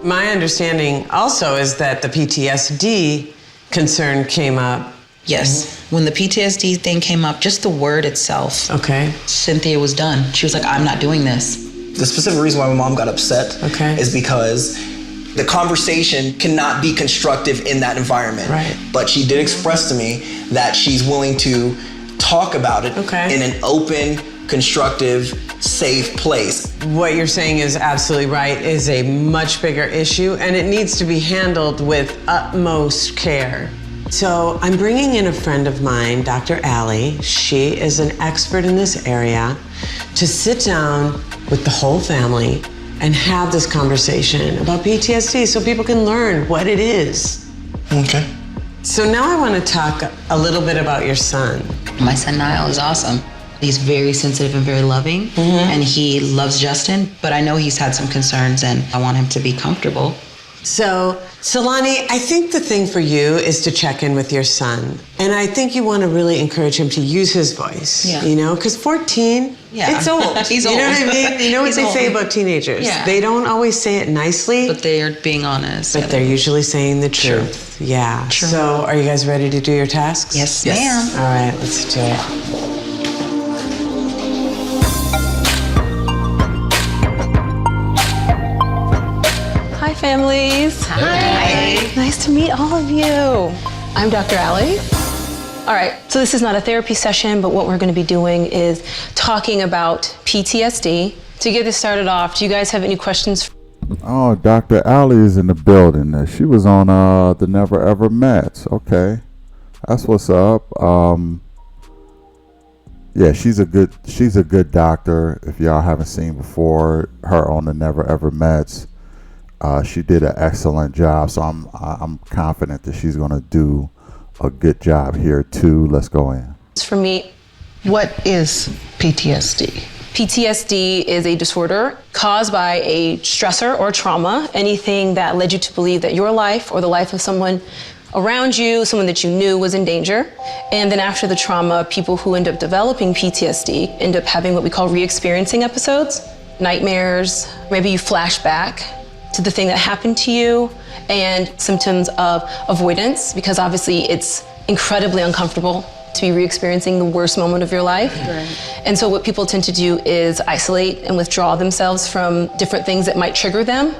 Speaker 5: My understanding also is that the PTSD concern came up.
Speaker 2: Yes. When the PTSD thing came up, just the word itself.
Speaker 5: Okay.
Speaker 2: Cynthia was done. She was like, I'm not doing this.
Speaker 3: The specific reason why my mom got upset is because the conversation cannot be constructive in that environment.
Speaker 5: Right.
Speaker 3: But she did express to me that she's willing to talk about it in an open, constructive, safe place.
Speaker 5: What you're saying is absolutely right, is a much bigger issue, and it needs to be handled with utmost care. So I'm bringing in a friend of mine, Dr. Allie. She is an expert in this area, to sit down with the whole family and have this conversation about PTSD so people can learn what it is.
Speaker 3: Okay.
Speaker 5: So now I want to talk a little bit about your son.
Speaker 2: My son Niall is awesome. He's very sensitive and very loving, and he loves Justin, but I know he's had some concerns, and I want him to be comfortable.
Speaker 5: So, Solani, I think the thing for you is to check in with your son. And I think you want to really encourage him to use his voice, you know, because 14, it's old.
Speaker 2: He's
Speaker 5: old. You know what I mean? You know what
Speaker 2: He's
Speaker 5: they
Speaker 2: old.
Speaker 5: say about teenagers?
Speaker 2: Yeah.
Speaker 5: They don't always say it nicely.
Speaker 2: But they are being honest.
Speaker 5: But they're usually saying the truth. Yeah.
Speaker 2: True.
Speaker 5: So, are you guys ready to do your tasks?
Speaker 2: Yes, ma'am.
Speaker 5: All right, let's do it.
Speaker 11: Hi, families. Hi. Nice to meet all of you. I'm Dr. Allie. All right, so this is not a therapy session, but what we're going to be doing is talking about PTSD. To get this started off, do you guys have any questions?
Speaker 1: Oh, Dr. Allie is in the building. She was on the Never Ever Met. Okay, that's what's up. Yeah, she's a good doctor. If y'all haven't seen before her on the Never Ever Mets, she did an excellent job. So I'm confident that she's gonna do a good job here too. Let's go in.
Speaker 11: For me,
Speaker 10: what is PTSD?
Speaker 11: PTSD is a disorder caused by a stressor or trauma, anything that led you to believe that your life or the life of someone around you, someone that you knew, was in danger. And then after the trauma, people who end up developing PTSD end up having what we call re-experiencing episodes, nightmares, maybe you flash back to the thing that happened to you, and symptoms of avoidance, because obviously it's incredibly uncomfortable to be re-experiencing the worst moment of your life. Right. And so what people tend to do is isolate and withdraw themselves from different things that might trigger them.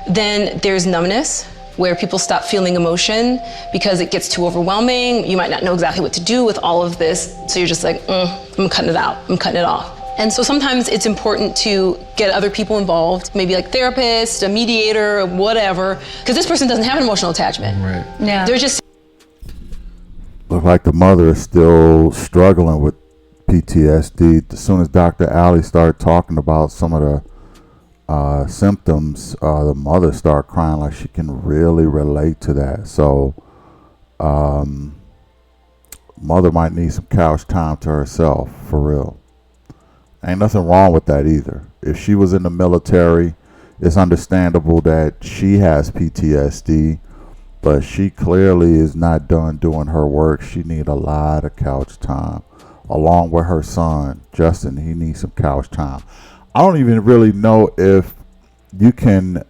Speaker 11: Then there's numbness, where people stop feeling emotion because it gets too overwhelming. You might not know exactly what to do with all of this, so you're just like, I'm cutting it out, I'm cutting it off. And so sometimes it's important to get other people involved, maybe like therapists, a mediator, whatever, because this person doesn't have an emotional attachment.
Speaker 1: Right.
Speaker 11: Yeah. They're just
Speaker 1: Look like the mother is still struggling with PTSD. As soon as Dr. Allie started talking about some of the symptoms, the mother started crying like she can really relate to that. So mother might need some couch time to herself, for real. Ain't nothing wrong with that either. If she was in the military, it's understandable that she has PTSD, but she clearly is not done doing her work. She need a lot of couch time, along with her son Justin. He needs some couch time. I don't even really know if you can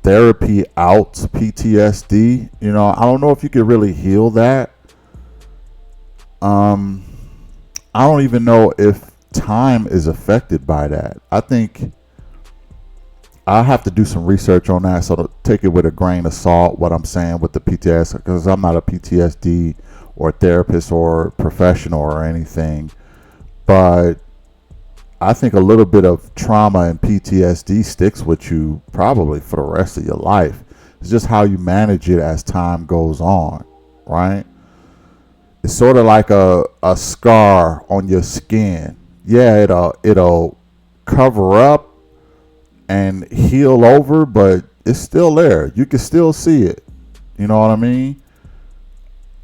Speaker 1: therapy out PTSD. You know, I don't know if you could really heal that. I don't even know if time is affected by that. I think I have to do some research on that, so to take it with a grain of salt what I'm saying with the PTSD, because I'm not a PTSD or therapist or professional or anything, but I think a little bit of trauma and PTSD sticks with you probably for the rest of your life. It's just how you manage it as time goes on, right? It's sort of like a scar on your skin. Yeah, it'll cover up and heal over, but it's still there. You can still see it. You know what I mean?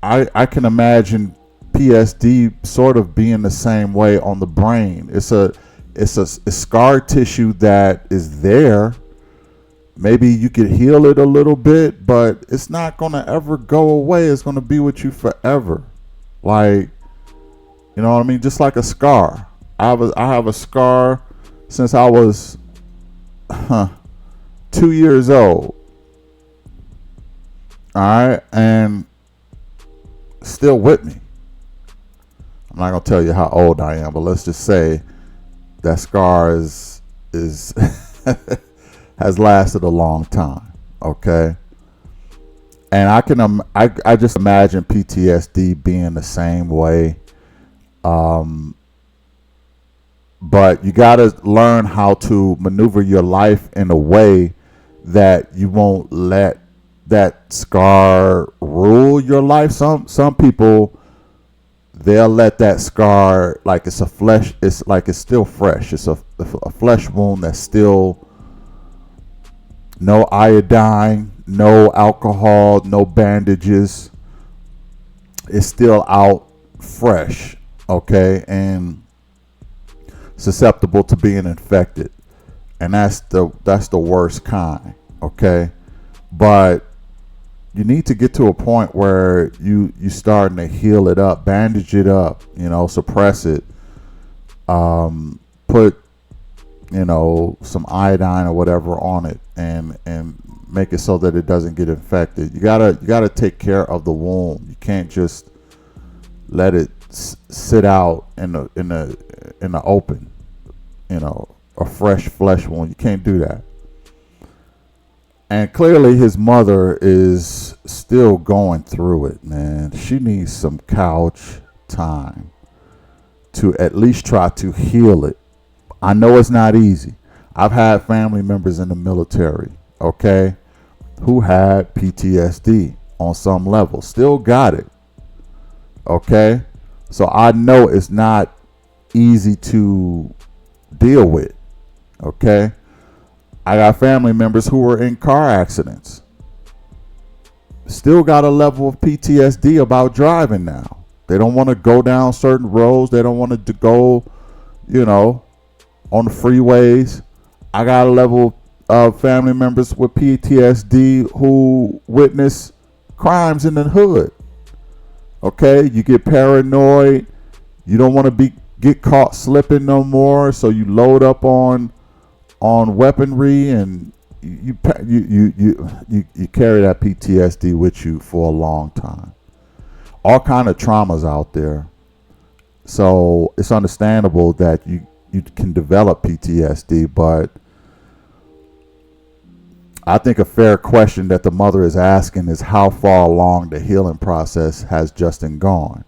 Speaker 1: I can imagine PSD sort of being the same way on the brain. It's a scar tissue that is there. Maybe you could heal it a little bit, but it's not going to ever go away. It's going to be with you forever. Like, you know what I mean? Just like a scar. I have a scar since I was 2 years old. All right, and still with me. I'm not gonna tell you how old I am, but let's just say that scar is has lasted a long time. Okay, and I just imagine PTSD being the same way. But you gotta learn how to maneuver your life in a way that you won't let that scar rule your life. Some people, they'll let that scar, like it's still fresh. It's a flesh wound that's still no iodine, no alcohol, no bandages. It's still out fresh, okay, and susceptible to being infected, and that's the worst kind, okay. But you need to get to a point where you starting to heal it up, bandage it up, suppress it, put some iodine or whatever on it, and make it so that it doesn't get infected. You gotta take care of the wound. You can't just let it sit out in the open, a fresh flesh wound. You can't do that. And clearly his mother is still going through it, man. She needs some couch time to at least try to heal it. I know it's not easy. I've had family members in the military, okay, who had PTSD on some level, still got it, okay? So I know it's not easy to deal with, okay? I got family members who were in car accidents, still got a level of PTSD about driving now. They don't want to go down certain roads. They don't want to go, on the freeways. I got a level of family members with PTSD who witness crimes in the hood. Okay, you get paranoid. You don't want to get caught slipping no more, so you load up on weaponry, and you carry that PTSD with you for a long time. All kind of traumas out there, so it's understandable that you can develop PTSD. But I think a fair question that the mother is asking is how far along the healing process has Justin gone.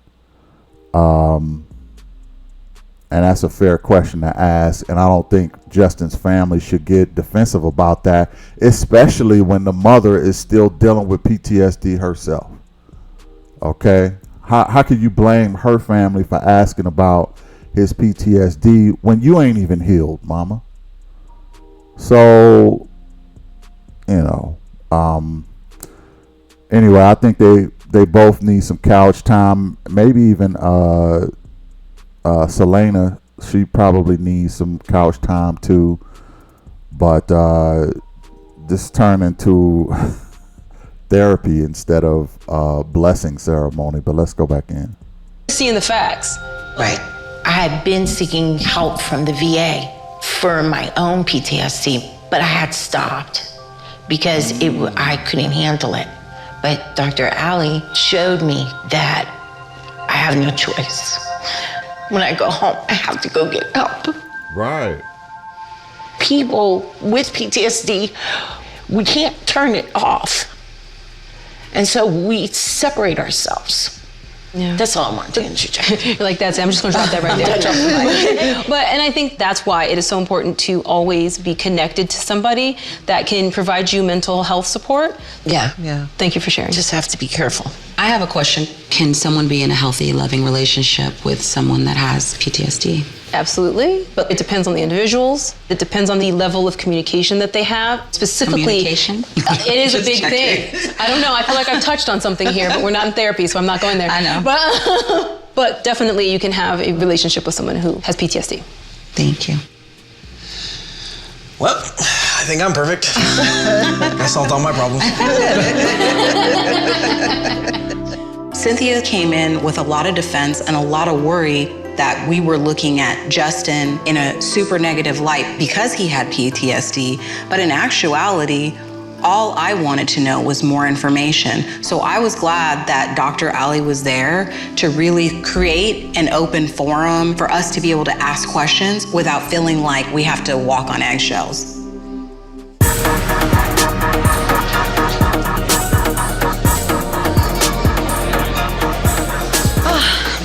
Speaker 1: And that's a fair question to ask. And I don't think Justin's family should get defensive about that, especially when the mother is still dealing with PTSD herself. Okay? How can you blame her family for asking about his PTSD when you ain't even healed, mama? So, anyway, I think they both need some couch time. Maybe even Selena, she probably needs some couch time too. But this turned into therapy instead of blessing ceremony. But let's go back in.
Speaker 8: Seeing the facts.
Speaker 7: Right.
Speaker 8: I had been seeking help from the VA for my own PTSD, but I had stopped because I couldn't handle it. But Dr. Ali showed me that I have no choice. When I go home, I have to go get help.
Speaker 1: Right.
Speaker 7: People with PTSD, we can't turn it off. And so we separate ourselves.
Speaker 11: Yeah.
Speaker 7: That's all I want to interject.
Speaker 11: You're like, that's it. I'm just going to drop that right there. And I think that's why it is so important to always be connected to somebody that can provide you mental health support.
Speaker 7: Yeah.
Speaker 11: Thank you for sharing.
Speaker 7: Just have to be careful.
Speaker 4: I have a question. Can someone be in a healthy, loving relationship with someone that has PTSD?
Speaker 11: Absolutely, but it depends on the individuals. It depends on the level of communication that they have. Specifically,
Speaker 4: communication?
Speaker 11: It is a big thing. I don't know, I feel like I've touched on something here, but we're not in therapy, so I'm not going there.
Speaker 4: I know.
Speaker 11: But definitely you can have a relationship with someone who has PTSD.
Speaker 4: Thank you.
Speaker 3: Well, I think I'm perfect. I solved all my problems.
Speaker 12: Cynthia came in with a lot of defense and a lot of worry that we were looking at Justin in a super negative light because he had PTSD. But in actuality, all I wanted to know was more information. So I was glad that Dr. Ali was there to really create an open forum for us to be able to ask questions without feeling like we have to walk on eggshells.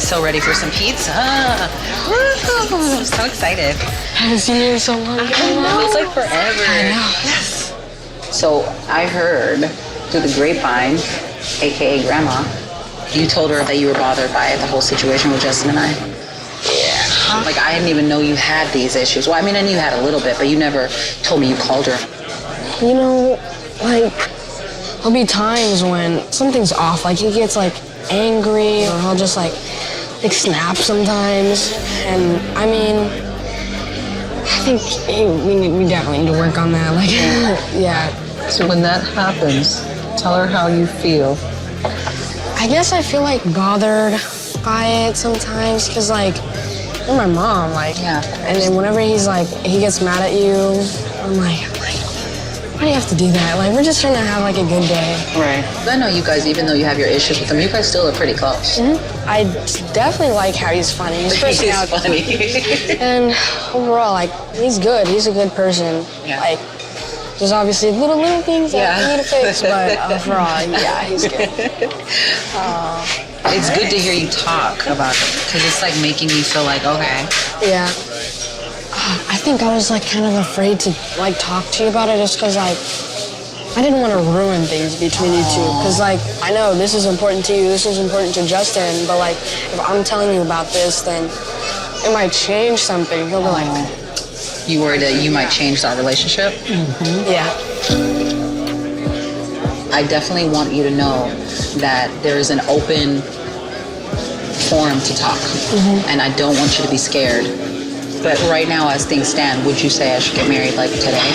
Speaker 2: I'm so ready for some pizza. Woo! I'm so excited.
Speaker 11: I haven't seen you in so long.
Speaker 2: It feels like forever.
Speaker 11: I know.
Speaker 2: Yes. So I heard through the grapevine, aka Grandma, you told her that you were bothered by the whole situation with Justin and I. Yeah. Like I didn't even know you had these issues. Well, I mean, I knew you had a little bit, but you never told me you called her.
Speaker 11: You know, like, there'll be times when something's off. Like, he gets, like, angry, or he'll just, like snap sometimes. And, I mean, I think we definitely need to work on that. Like, yeah.
Speaker 10: So when that happens, tell her how you feel.
Speaker 11: I guess I feel, like, bothered by it sometimes, because, like, you're my mom, like,
Speaker 2: yeah.
Speaker 11: And then whenever he's, like, he gets mad at you, I'm like, why do you have to do that? Like, we're just trying to have, like, a good day.
Speaker 2: Right. I know you guys, even though you have your issues with him, you guys still are pretty close.
Speaker 11: Mm-hmm. I definitely like how he's funny. He's
Speaker 2: funny.
Speaker 11: And overall, like, he's good. He's a good person.
Speaker 2: Yeah.
Speaker 11: Like, there's obviously little things that we need to fix, but overall, yeah, he's good.
Speaker 2: It's good to hear you talk about it, because it's, like, making me feel like, okay.
Speaker 11: Yeah. I think I was, like, kind of afraid to, like, talk to you about it just because, like, I didn't want to ruin things between you two. Because, like, I know this is important to you, this is important to Justin, but, like, if I'm telling you about this, then it might change something. He'll be like...
Speaker 2: You worried that you might change our relationship?
Speaker 11: Mm-hmm. Yeah.
Speaker 2: I definitely want you to know that there is an open forum to talk.
Speaker 11: Mm-hmm.
Speaker 2: And I don't want you to be scared. But right now, as things stand, would you say I should get married, like, today?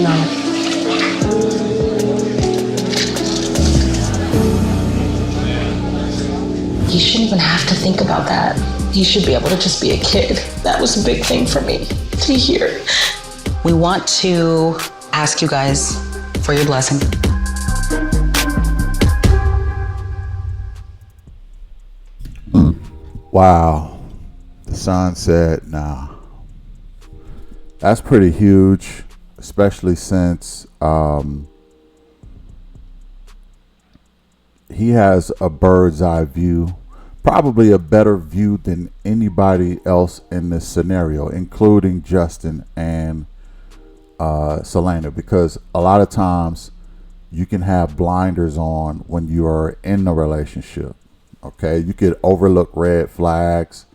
Speaker 11: No.
Speaker 2: You shouldn't even have to think about that. You should be able to just be a kid. That was a big thing for me to hear. We want to ask you guys for your blessing.
Speaker 1: Wow. The son said, nah. That's pretty huge, especially since he has a bird's eye view, probably a better view than anybody else in this scenario, including Justin and Selena, because a lot of times you can have blinders on when you are in a relationship. Okay, you could overlook red flags,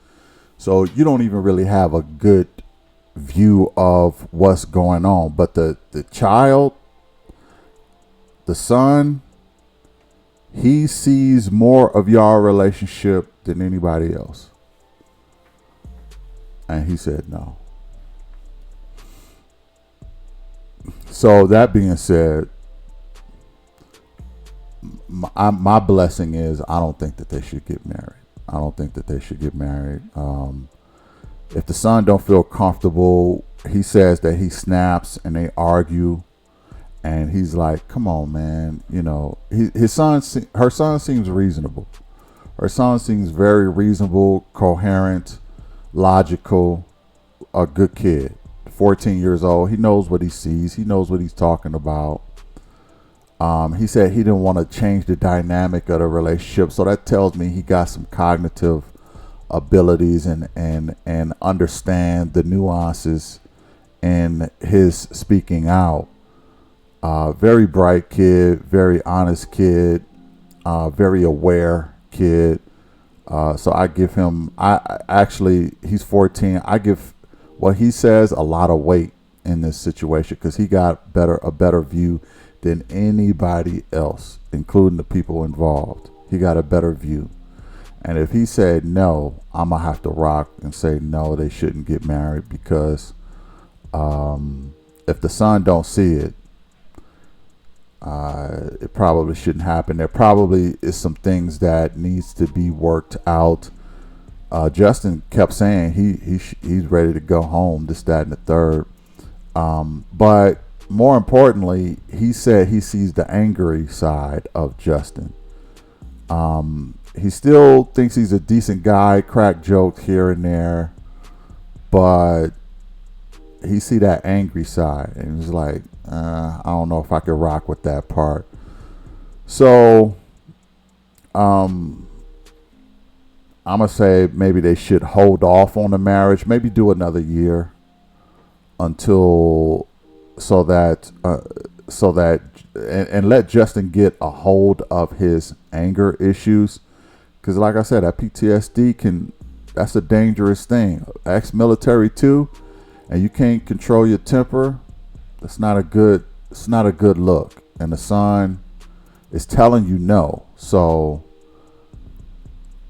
Speaker 1: so you don't even really have a good view of what's going on. But the child, the son, he sees more of your relationship than anybody else. And he said no. So that being said, my blessing is I don't think that they should get married. I don't think that they should get married. If the son don't feel comfortable, he says that he snaps and they argue, and he's like, "Come on, man." You know, her son seems reasonable. Her son seems very reasonable, coherent, logical, a good kid. 14 years old. He knows what he sees. He knows what he's talking about. He said he didn't want to change the dynamic of the relationship, so that tells me he got some cognitive abilities and understand the nuances in his speaking out. Very bright kid, very honest kid, very aware kid. So I give him, he's 14. I give what he says a lot of weight in this situation because he got a better view than anybody else, including the people involved. He got a better view. And if he said no, I'm going to have to rock and say no, they shouldn't get married, because if the son don't see it, It probably shouldn't happen. There probably is some things that needs to be worked out. Justin kept saying he's ready to go home, this, that, and the third. But more importantly, he said he sees the angry side of Justin. He still thinks he's a decent guy, crack jokes here and there, but he see that angry side, and he's like, I don't know if I could rock with that part. So, I'm gonna say maybe they should hold off on the marriage, maybe do another year until so that and let Justin get a hold of his anger issues, because like I said, that PTSD that's a dangerous thing. Ex-military too, and you can't control your temper. It's not a good look, and the son is telling you no. So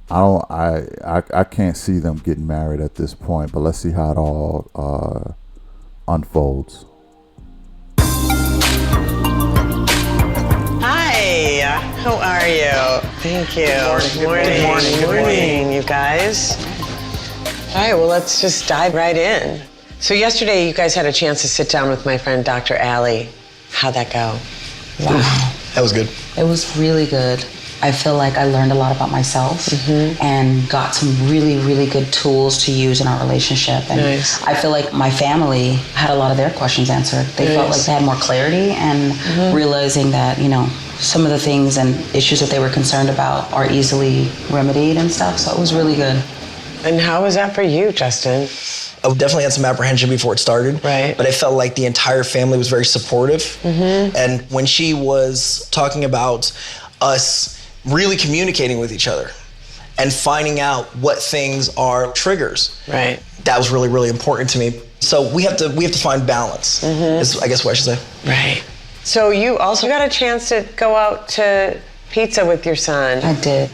Speaker 1: I can't see them getting married at this point, but let's see how it all unfolds.
Speaker 5: Hi, how are you? Thank you. Good morning, you guys. All right, well, let's just dive right in. So yesterday, you guys had a chance to sit down with my friend, Dr. Allie. How'd that go?
Speaker 2: Wow.
Speaker 3: That was good.
Speaker 2: It was really good. I feel like I learned a lot about myself and got some really, really good tools to use in our relationship. And I feel like my family had a lot of their questions answered. They felt like they had more clarity and realizing that, some of the things and issues that they were concerned about are easily remedied and stuff. So it was really good.
Speaker 5: And how was that for you, Justin?
Speaker 3: I definitely had some apprehension before it started. Right. But I felt like the entire family was very supportive. And when she was talking about us really communicating with each other and finding out what things are triggers, right, that was really, really important to me. So we have to find balance, is I guess what I should say.
Speaker 5: Right. So you also got a chance to go out to pizza with your son.
Speaker 2: I did.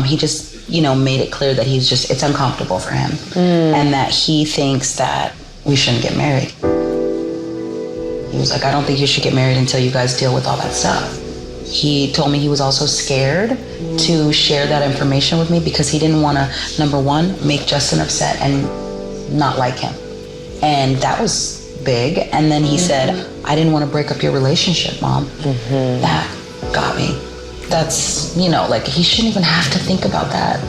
Speaker 2: He just, made it clear that it's uncomfortable for him and that he thinks that we shouldn't get married. He was like, I don't think you should get married until you guys deal with all that stuff. He told me he was also scared to share that information with me because he didn't want to, number one, make Justin upset and not like him. And that was big. And then he said, I didn't want to break up your relationship, Mom. That got me. That's, he shouldn't even have to think about that.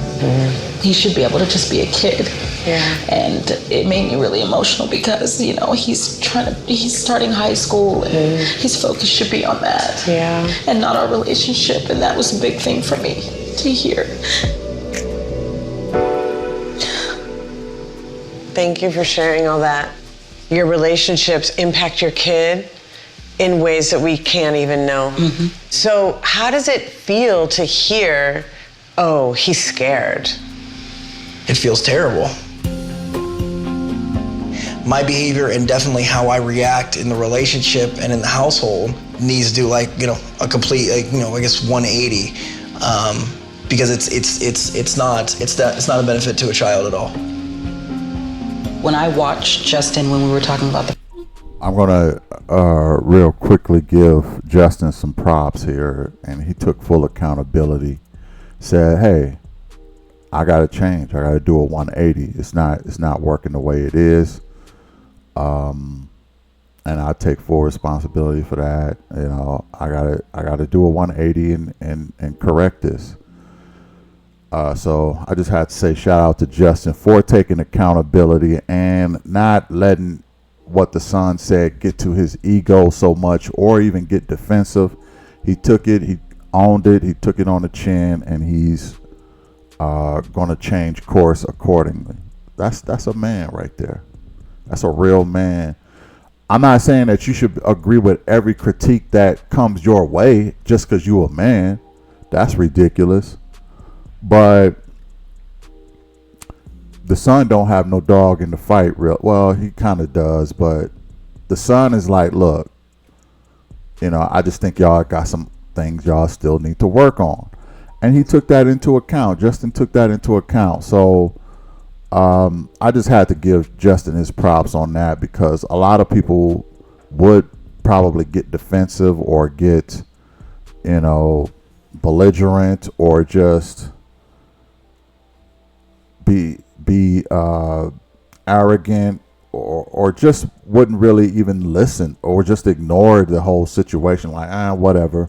Speaker 2: He should be able to just be a kid. Yeah. And it made me really emotional because, he's starting high school and his focus should be on that. Yeah. And not our relationship. And that was a big thing for me to hear.
Speaker 5: Thank you for sharing all that. Your relationships impact your kid in ways that we can't even know. So how does it feel to hear, oh, he's scared?
Speaker 3: It feels terrible. My behavior and definitely how I react in the relationship and in the household needs to do a complete, I guess 180, because it's not a benefit to a child at all.
Speaker 2: When I watched Justin, when we were talking about
Speaker 1: I'm gonna real quickly give Justin some props here, and he took full accountability. Said, "Hey, I gotta change. I gotta do a 180. It's not working the way it is." And I take full responsibility for that. I gotta do a 180 and correct this. So I just had to say shout out to Justin for taking accountability and not letting what the son said get to his ego so much or even get defensive. He took it, he owned it, he took it on the chin, and he's gonna change course accordingly. That's a man right there. That's a real man. I'm not saying that you should agree with every critique that comes your way just because you're a man. That's ridiculous. But the son don't have no dog in the fight. Well, he kind of does, but the son is like, look, I just think y'all got some things y'all still need to work on. And he took that into account. Justin took that into account. So I just had to give Justin his props on that, because a lot of people would probably get defensive or get, belligerent or just be arrogant or just wouldn't really even listen or just ignored the whole situation, like whatever.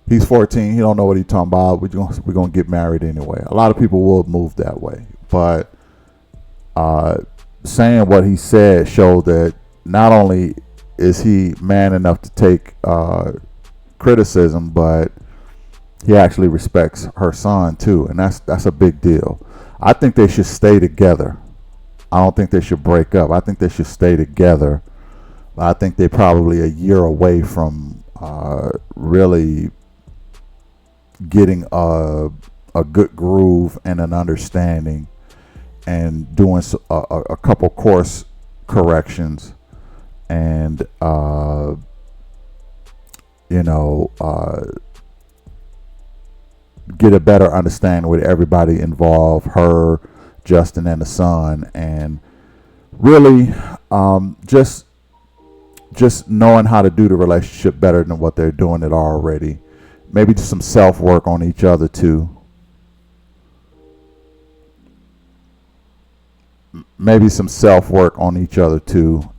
Speaker 1: He's 14, he don't know what he's talking about. We're gonna get married anyway. A lot of people will move that way, but saying what he said showed that not only is he man enough to take criticism, but he actually respects her son too, and that's a big deal. I think they should stay together. I don't think they should break up. I think they should stay together. I think they're probably a year away from really getting a good groove and an understanding and doing a couple course corrections and get a better understanding with everybody involved, her, Justin, and the son, and really just knowing how to do the relationship better than what they're doing it already. Maybe just some self-work on each other too.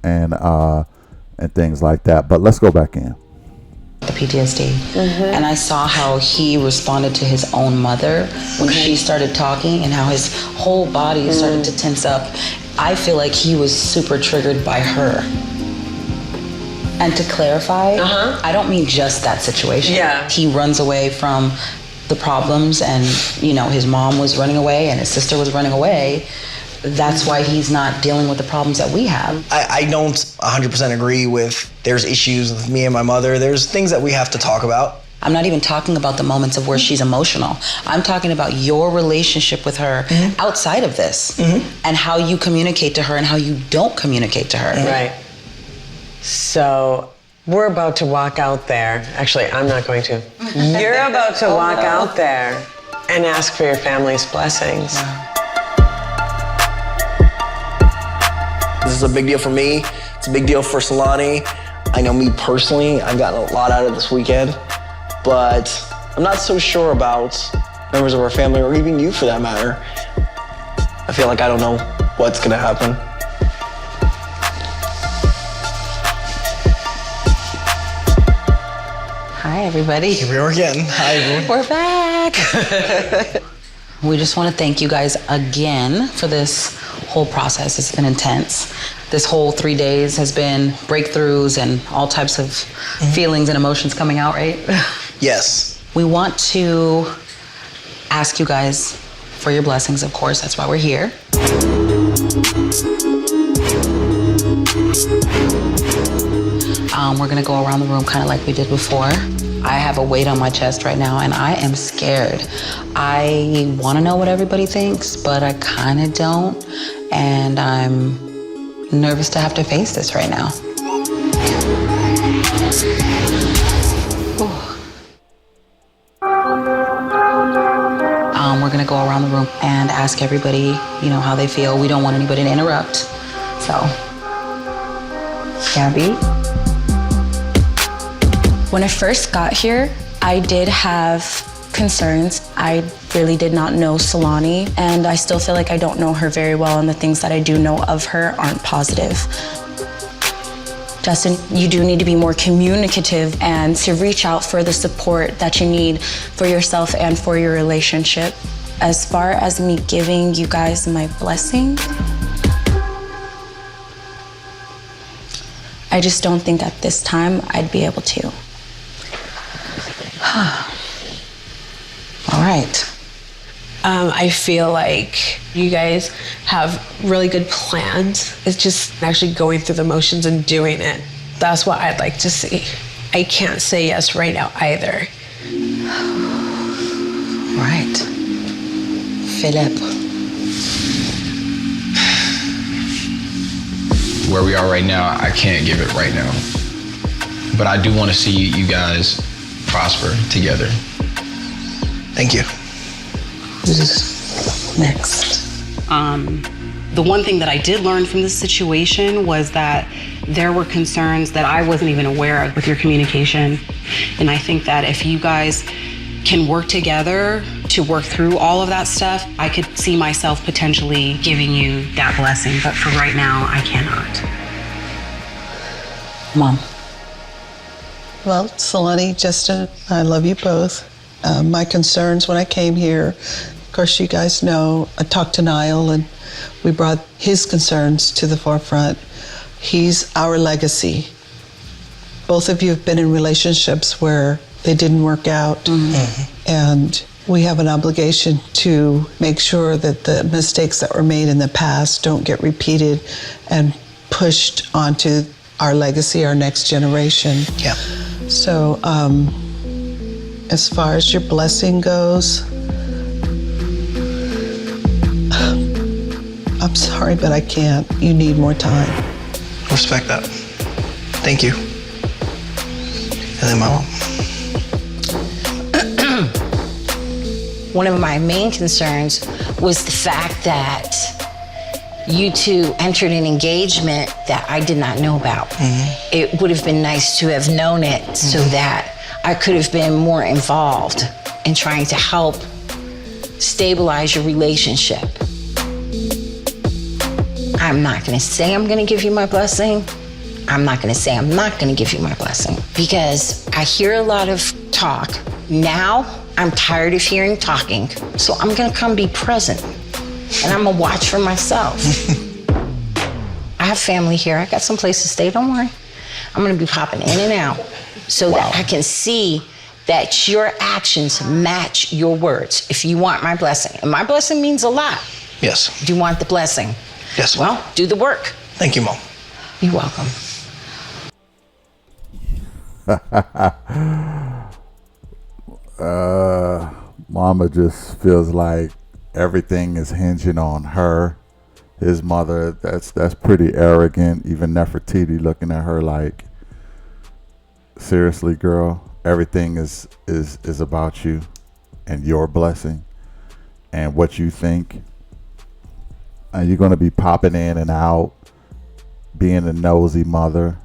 Speaker 1: And things like that. But let's go back in.
Speaker 2: The PTSD. And I saw how he responded to his own mother when she started talking and how his whole body started to tense up. I feel like he was super triggered by her. And to clarify, I don't mean just that situation.
Speaker 5: Yeah.
Speaker 2: He runs away from the problems and, his mom was running away and his sister was running away. That's why he's not dealing with the problems that we have.
Speaker 3: I don't 100% agree with there's issues with me and my mother. There's things that we have to talk about.
Speaker 2: I'm not even talking about the moments of where she's emotional. I'm talking about your relationship with her outside of this and how you communicate to her and how you don't communicate to her.
Speaker 5: Right. So we're about to walk out there. Actually, I'm not going to. You're about to walk out there and ask for your family's blessings.
Speaker 3: This is a big deal for me. It's a big deal for Solani. I know me personally, I've gotten a lot out of this weekend, but I'm not so sure about members of our family or even you for that matter. I feel like I don't know what's gonna happen.
Speaker 2: Hi, everybody.
Speaker 3: Here we are again. Hi, everyone.
Speaker 2: We're back. We just want to thank you guys again for this whole process. It's been intense. This whole 3 days has been breakthroughs and all types of feelings and emotions coming out, right?
Speaker 3: Yes.
Speaker 2: We want to ask you guys for your blessings, of course. That's why we're here. We're gonna go around the room kind of like we did before. I have a weight on my chest right now and I am scared. I wanna know what everybody thinks, but I kind of don't. And I'm nervous to have to face this right now. We're gonna go around the room and ask everybody, how they feel. We don't want anybody to interrupt. So, Gabby?
Speaker 15: When I first got here, I did have concerns. I really did not know Solani, and I still feel like I don't know her very well, and the things that I do know of her aren't positive. Justin, you do need to be more communicative and to reach out for the support that you need for yourself and for your relationship. As far as me giving you guys my blessing, I just don't think at this time I'd be able to.
Speaker 2: All right.
Speaker 11: I feel like you guys have really good plans. It's just actually going through the motions and doing it. That's what I'd like to see. I can't say yes right now either.
Speaker 2: Right. Philip.
Speaker 6: Where we are right now, I can't give it right now. But I do want to see you guys prosper together.
Speaker 3: Thank you.
Speaker 2: Who's next?
Speaker 12: The one thing that I did learn from this situation was that There were concerns that I wasn't even aware of with your communication. And I think that if you guys can work together to work through all of that stuff, I could see myself potentially giving you that blessing. But for right now, I cannot. Mom.
Speaker 10: Well, Solani, Justin, I love you both. My concerns when I came here, of course, you guys know, I talked to Niall and we brought his concerns to the forefront. He's our legacy. Both of you have been in relationships where they didn't work out. Mm-hmm. And we have an obligation to make sure that the mistakes that were made in the past don't get repeated and pushed onto our legacy, our next generation.
Speaker 3: Yeah.
Speaker 10: So, as far as your blessing goes, I'm sorry, but I can't. You need more time.
Speaker 3: Respect that. Thank you. And then my mom.
Speaker 7: One of my main concerns was the fact that you two entered an engagement that I did not know about. Mm-hmm. It would have been nice to have known it so that I could have been more involved in trying to help stabilize your relationship. I'm not gonna say I'm gonna give you my blessing. I'm not gonna say I'm not gonna give you my blessing because I hear a lot of talk. Now, I'm tired of hearing talking, so I'm gonna come be present and I'm gonna watch for myself. I have family here. I got some place to stay, don't worry. I'm gonna be popping in and out so that I can see that your actions match your words. If you want my blessing, and my blessing means a lot.
Speaker 3: Yes.
Speaker 7: Do you want the blessing?
Speaker 3: Yes.
Speaker 7: Well, do the work.
Speaker 3: Thank you, Mom.
Speaker 7: You're welcome.
Speaker 1: Mama just feels like everything is hinging on her, his mother. That's pretty arrogant. Even Nefertiti looking at her like, seriously, girl, everything is about you and your blessing and what you think. And you're going to be popping in and out, being a nosy mother,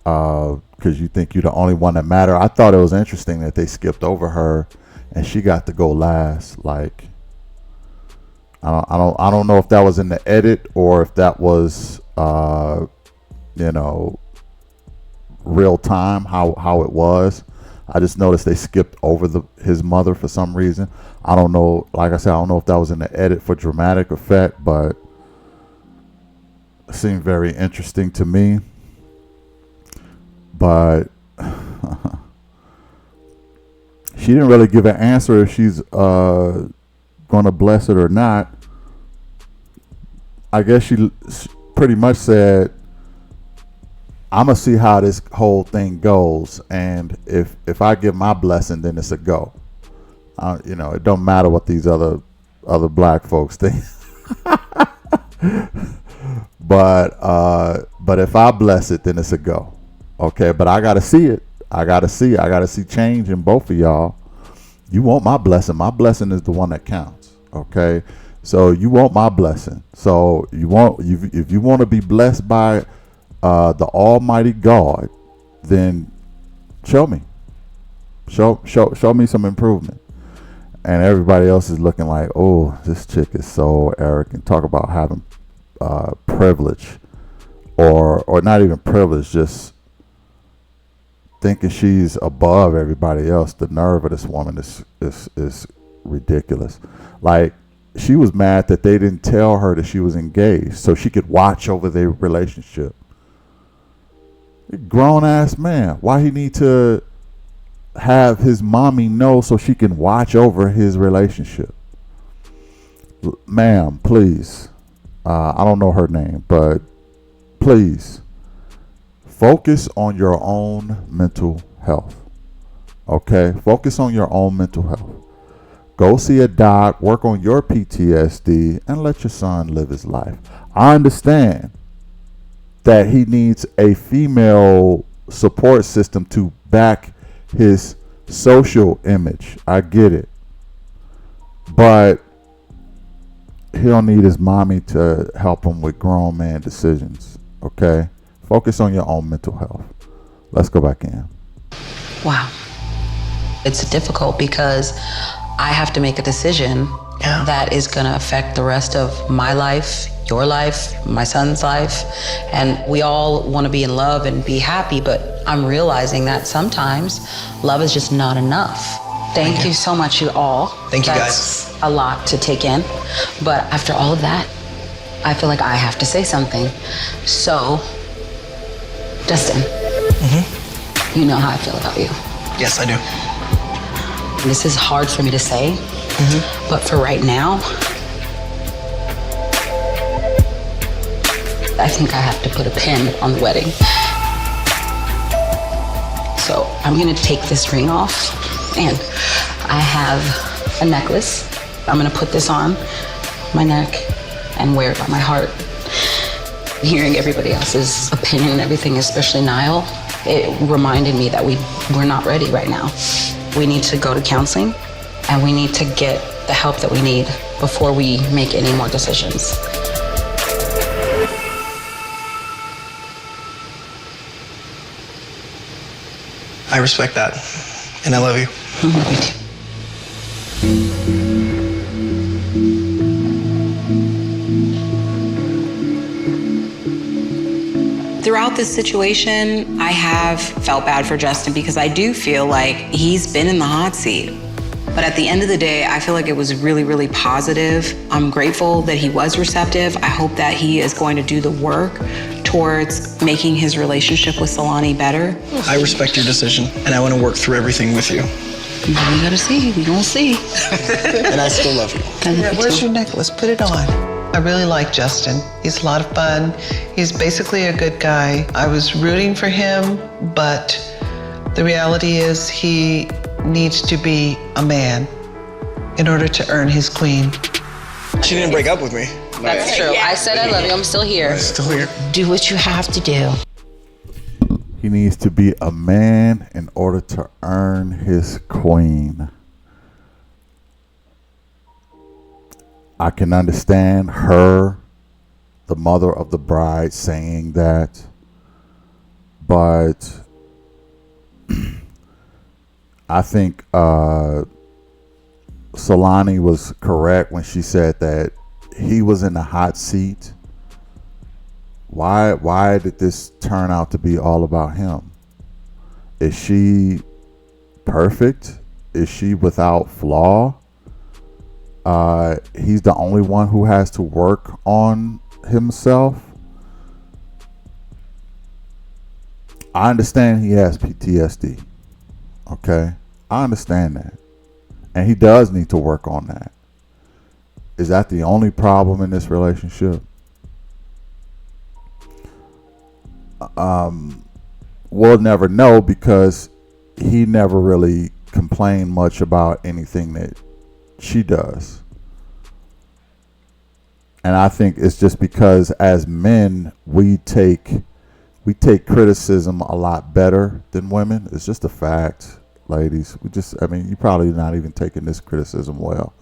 Speaker 1: because you think you're the only one that matter. I thought it was interesting that they skipped over her and she got to go last. Like, I don't know if that was in the edit or if that was real time how it was. I just noticed they skipped over his mother for some reason. I don't know. Like I said, I don't know if that was in the edit for dramatic effect, but it seemed very interesting to me. But she didn't really give an answer if she's going to bless it or not. I guess she pretty much said, I'm going to see how this whole thing goes. And if I give my blessing, then it's a go. It don't matter what these other black folks think. But if I bless it, then it's a go. Okay, but I got to see it. I got to see change in both of y'all. You want my blessing. My blessing is the one that counts. Okay, so you want my blessing. So if you want to be blessed by the Almighty God, then show me some improvement. And everybody else is looking like, oh, this chick is so arrogant. Talk about having privilege, or not even privilege, just thinking she's above everybody else. The nerve of this woman is ridiculous. Like, she was mad that they didn't tell her that she was engaged so she could watch over their relationship. Grown ass man, why he need to have his mommy know so she can watch over his relationship? Ma'am, please. I don't know her name, but please focus on your own mental health. Okay? Focus on your own mental health. Go see a doc, work on your PTSD, and let your son live his life. I understand that he needs a female support system to back his social image. I get it. But he don't need his mommy to help him with grown man decisions. Okay? Focus on your own mental health. Let's go back in.
Speaker 2: Wow. It's difficult because I have to make a decision that is going to affect the rest of my life, your life, my son's life. And we all want to be in love and be happy, but I'm realizing that sometimes love is just not enough. Thank you so much, you all.
Speaker 3: Thank you,
Speaker 2: That's a lot to take in. But after all of that, I feel like I have to say something. So, Justin, you know how I feel about you.
Speaker 3: Yes, I do.
Speaker 2: This is hard for me to say, but for right now, I think I have to put a pin on the wedding. So I'm gonna take this ring off, and I have a necklace. I'm gonna put this on my neck and wear it on my heart. Hearing everybody else's opinion and everything, especially Niall, it reminded me that we're not ready right now. We need to go to counseling, and we need to get the help that we need before we make any more decisions.
Speaker 3: I respect that, and I love you.
Speaker 2: Me too.
Speaker 12: Throughout this situation, I have felt bad for Justin because I do feel like he's been in the hot seat. But at the end of the day, I feel like it was really, really positive. I'm grateful that he was receptive. I hope that he is going to do the work towards making his relationship with Solani better.
Speaker 3: I respect your decision, and I want to work through everything with you.
Speaker 2: We gotta see, we gonna see.
Speaker 3: And I still love you.
Speaker 10: Where's your necklace? Put it on. I really like Justin. He's a lot of fun. He's basically a good guy. I was rooting for him, but the reality is he needs to be a man in order to earn his queen.
Speaker 3: She didn't break up with me.
Speaker 2: That's true. I said I love you. I'm still here.
Speaker 3: Still here.
Speaker 7: Do what you have to do.
Speaker 1: He needs to be a man in order to earn his queen. I can understand her, the mother of the bride, saying that, but I think Solani was correct when she said that he was in the hot seat. Why did this turn out to be all about him? Is she perfect? Is she without flaw? He's the only one who has to work on himself. I understand he has PTSD. Okay? I understand that. And he does need to work on that. Is that the only problem in this relationship? We'll never know because he never really complained much about anything that she does. And I think it's just because as men we take criticism a lot better than women. It's just a fact, ladies. You're probably not even taking this criticism well.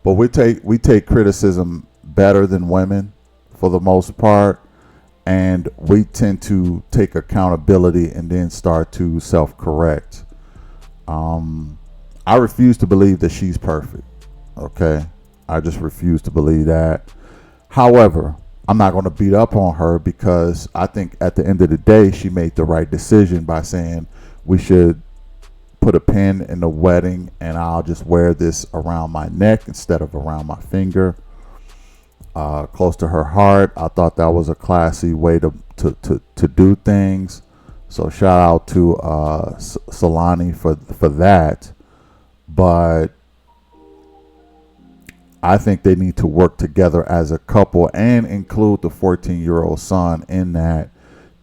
Speaker 1: But we take criticism better than women for the most part, and we tend to take accountability and then start to self-correct. I refuse to believe that she's perfect. Okay, I just refuse to believe that. However, I'm not going to beat up on her because I think at the end of the day, she made the right decision by saying we should put a pin in the wedding and I'll just wear this around my neck instead of around my finger, close to her heart. I thought that was a classy way to do things. So shout out to Solani for that. But I think they need to work together as a couple and include the 14-year-old son in that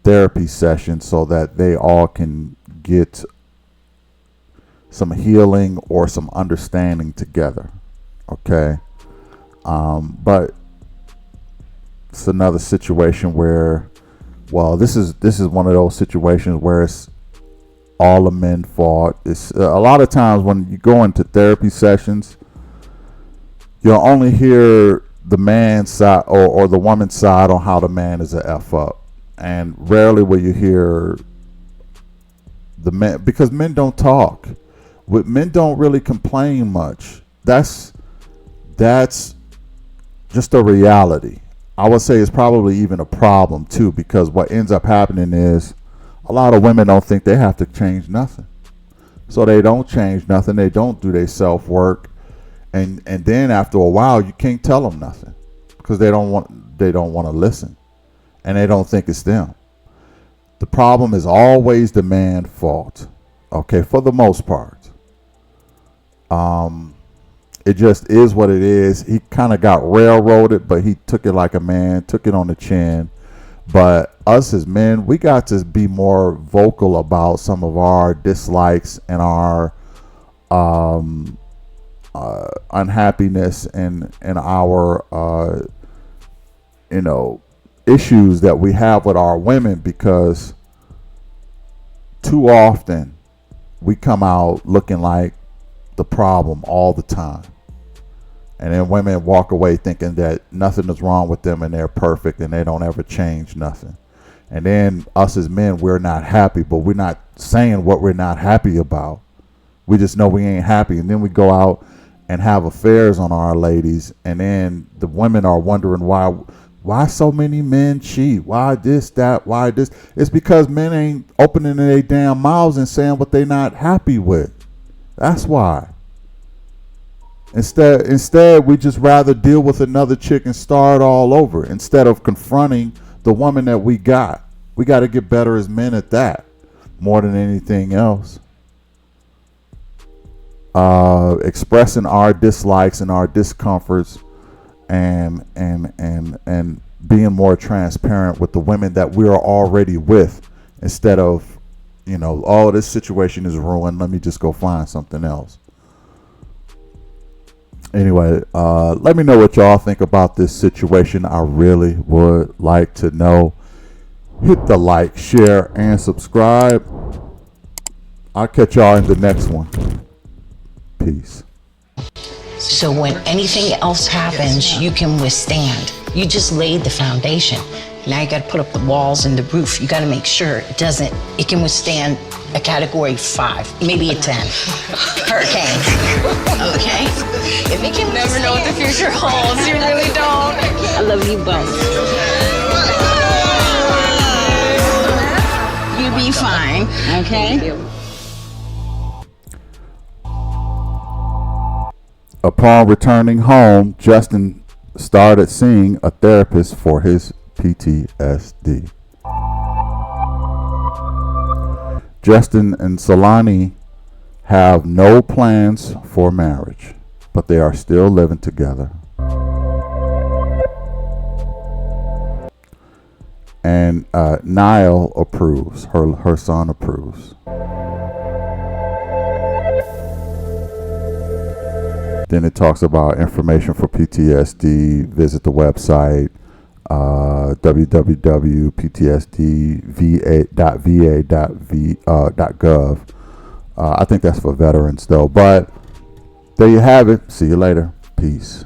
Speaker 1: therapy session so that they all can get some healing or some understanding together. Okay. But it's another situation where, well, this is one of those situations where it's all the men fault. It's a lot of times when you go into therapy sessions, you'll only hear the man's side or the woman's side on how the man is a F up. And rarely will you hear the men, because men don't talk. Men don't really complain much. That's just a reality. I would say it's probably even a problem too, because what ends up happening is a lot of women don't think they have to change nothing. So they don't change nothing. They don't do their self work, and then after a while, you can't tell them nothing because they don't want to listen, and they don't think it's them. The problem is always the man's fault. Okay, for the most part. It just is what it is. He kind of got railroaded, but he took it like a man, took it on the chin. But us as men, we got to be more vocal about some of our dislikes and our unhappiness and our issues that we have with our women, because too often we come out looking like the problem all the time. And then women walk away thinking that nothing is wrong with them and they're perfect and they don't ever change nothing. And then us as men, we're not happy, but we're not saying what we're not happy about. We just know we ain't happy. And then we go out and have affairs on our ladies. And then the women are wondering why so many men cheat? Why this, that, why this? It's because men ain't opening their damn mouths and saying what they not happy with. That's why. Instead, we just rather deal with another chick and start all over instead of confronting the woman that we got. We got to get better as men at that more than anything else. Expressing our dislikes and our discomforts, and being more transparent with the women that we are already with, instead of, oh, this situation is ruined, let me just go find something else. Anyway, let me know what y'all think about this situation. I really would like to know. Hit the like, share, and subscribe. I'll catch y'all in the next one. Peace.
Speaker 7: So when anything else happens, you can withstand. You just laid the foundation. Now you got to put up the walls and the roof. You got to make sure it can withstand a category 5, maybe a 10. Hurricane. Okay? If it can
Speaker 9: Never know what the future holds. You really don't.
Speaker 7: I love you both. You be fine, okay?
Speaker 9: Thank you.
Speaker 1: Upon returning home, Justin started seeing a therapist for his PTSD. Justin and Solani have no plans for marriage, but they are still living together. And Niall approves, her son approves. Then it talks about information for PTSD. Visit the website, www.ptsdva.gov. I think that's for veterans though. But there you have it. See you later. Peace.